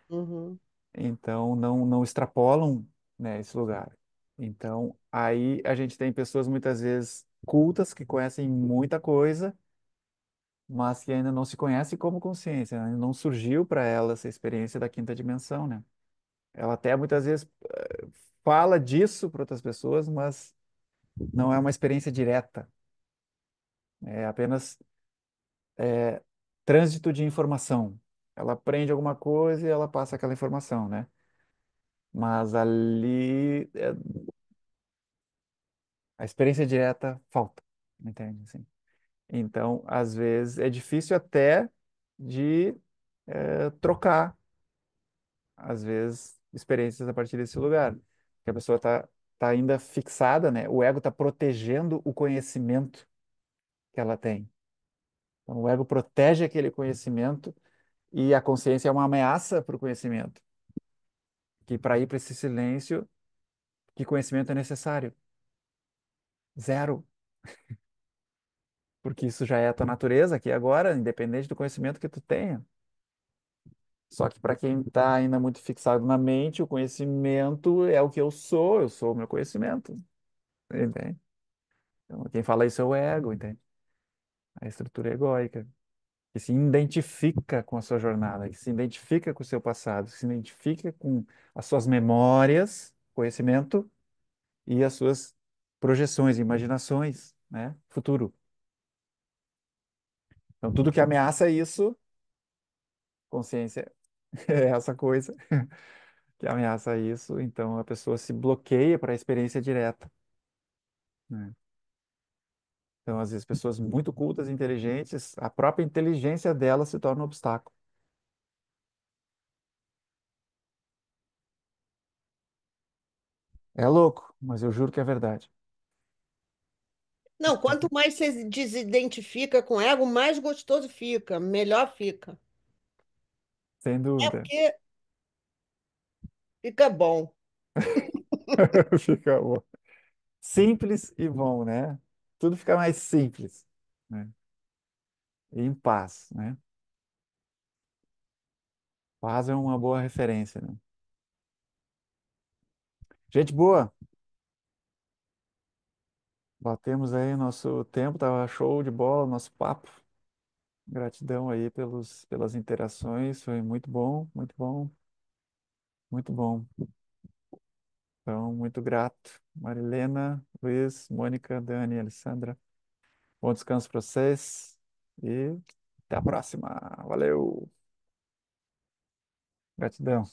uhum, Então, não extrapolam, né, esse lugar. Então, aí a gente tem pessoas muitas vezes cultas, que conhecem muita coisa, mas que ainda não se conhecem como consciência, né? Não surgiu para ela essa experiência da quinta dimensão, né? Ela até muitas vezes fala disso para outras pessoas, mas não é uma experiência direta. É apenas trânsito de informação. Ela aprende alguma coisa e ela passa aquela informação, né? Mas ali a experiência direta falta, entende? Assim. Então, às vezes, é difícil até de trocar, às vezes, experiências a partir desse lugar. Que a pessoa tá ainda fixada, né? O ego está protegendo o conhecimento que ela tem. Então, o ego protege aquele conhecimento e a consciência é uma ameaça para o conhecimento. Que para ir para esse silêncio, que conhecimento é necessário? Zero. Porque isso já é a tua natureza aqui agora, independente do conhecimento que tu tenha. Só que para quem está ainda muito fixado na mente, o conhecimento é o que eu sou o meu conhecimento, entende? Então, quem fala isso é o ego, entende? A estrutura egóica, que se identifica com a sua jornada, que se identifica com o seu passado, que se identifica com as suas memórias, conhecimento e as suas projeções, imaginações, né? Futuro. Então, tudo que ameaça isso, consciência é essa coisa que ameaça isso, então a pessoa se bloqueia para a experiência direta, né? Então, às vezes, pessoas muito cultas, inteligentes, a própria inteligência dela se torna um obstáculo. É louco, mas eu juro que é verdade. Não, quanto mais você se desidentifica com o ego, mais gostoso fica, melhor fica. Sem É dúvida. porque fica bom. Fica bom. Simples e bom, né? Tudo fica mais simples, né? E em paz, né? Paz é uma boa referência, né? Gente boa, batemos aí nosso tempo, tava show de bola, nosso papo. Gratidão aí pelas interações, foi muito bom, muito bom, muito bom. Então, muito grato. Marilena, Luiz, Mônica, Dani, Alessandra. Bom descanso para vocês e até a próxima. Valeu. Gratidão.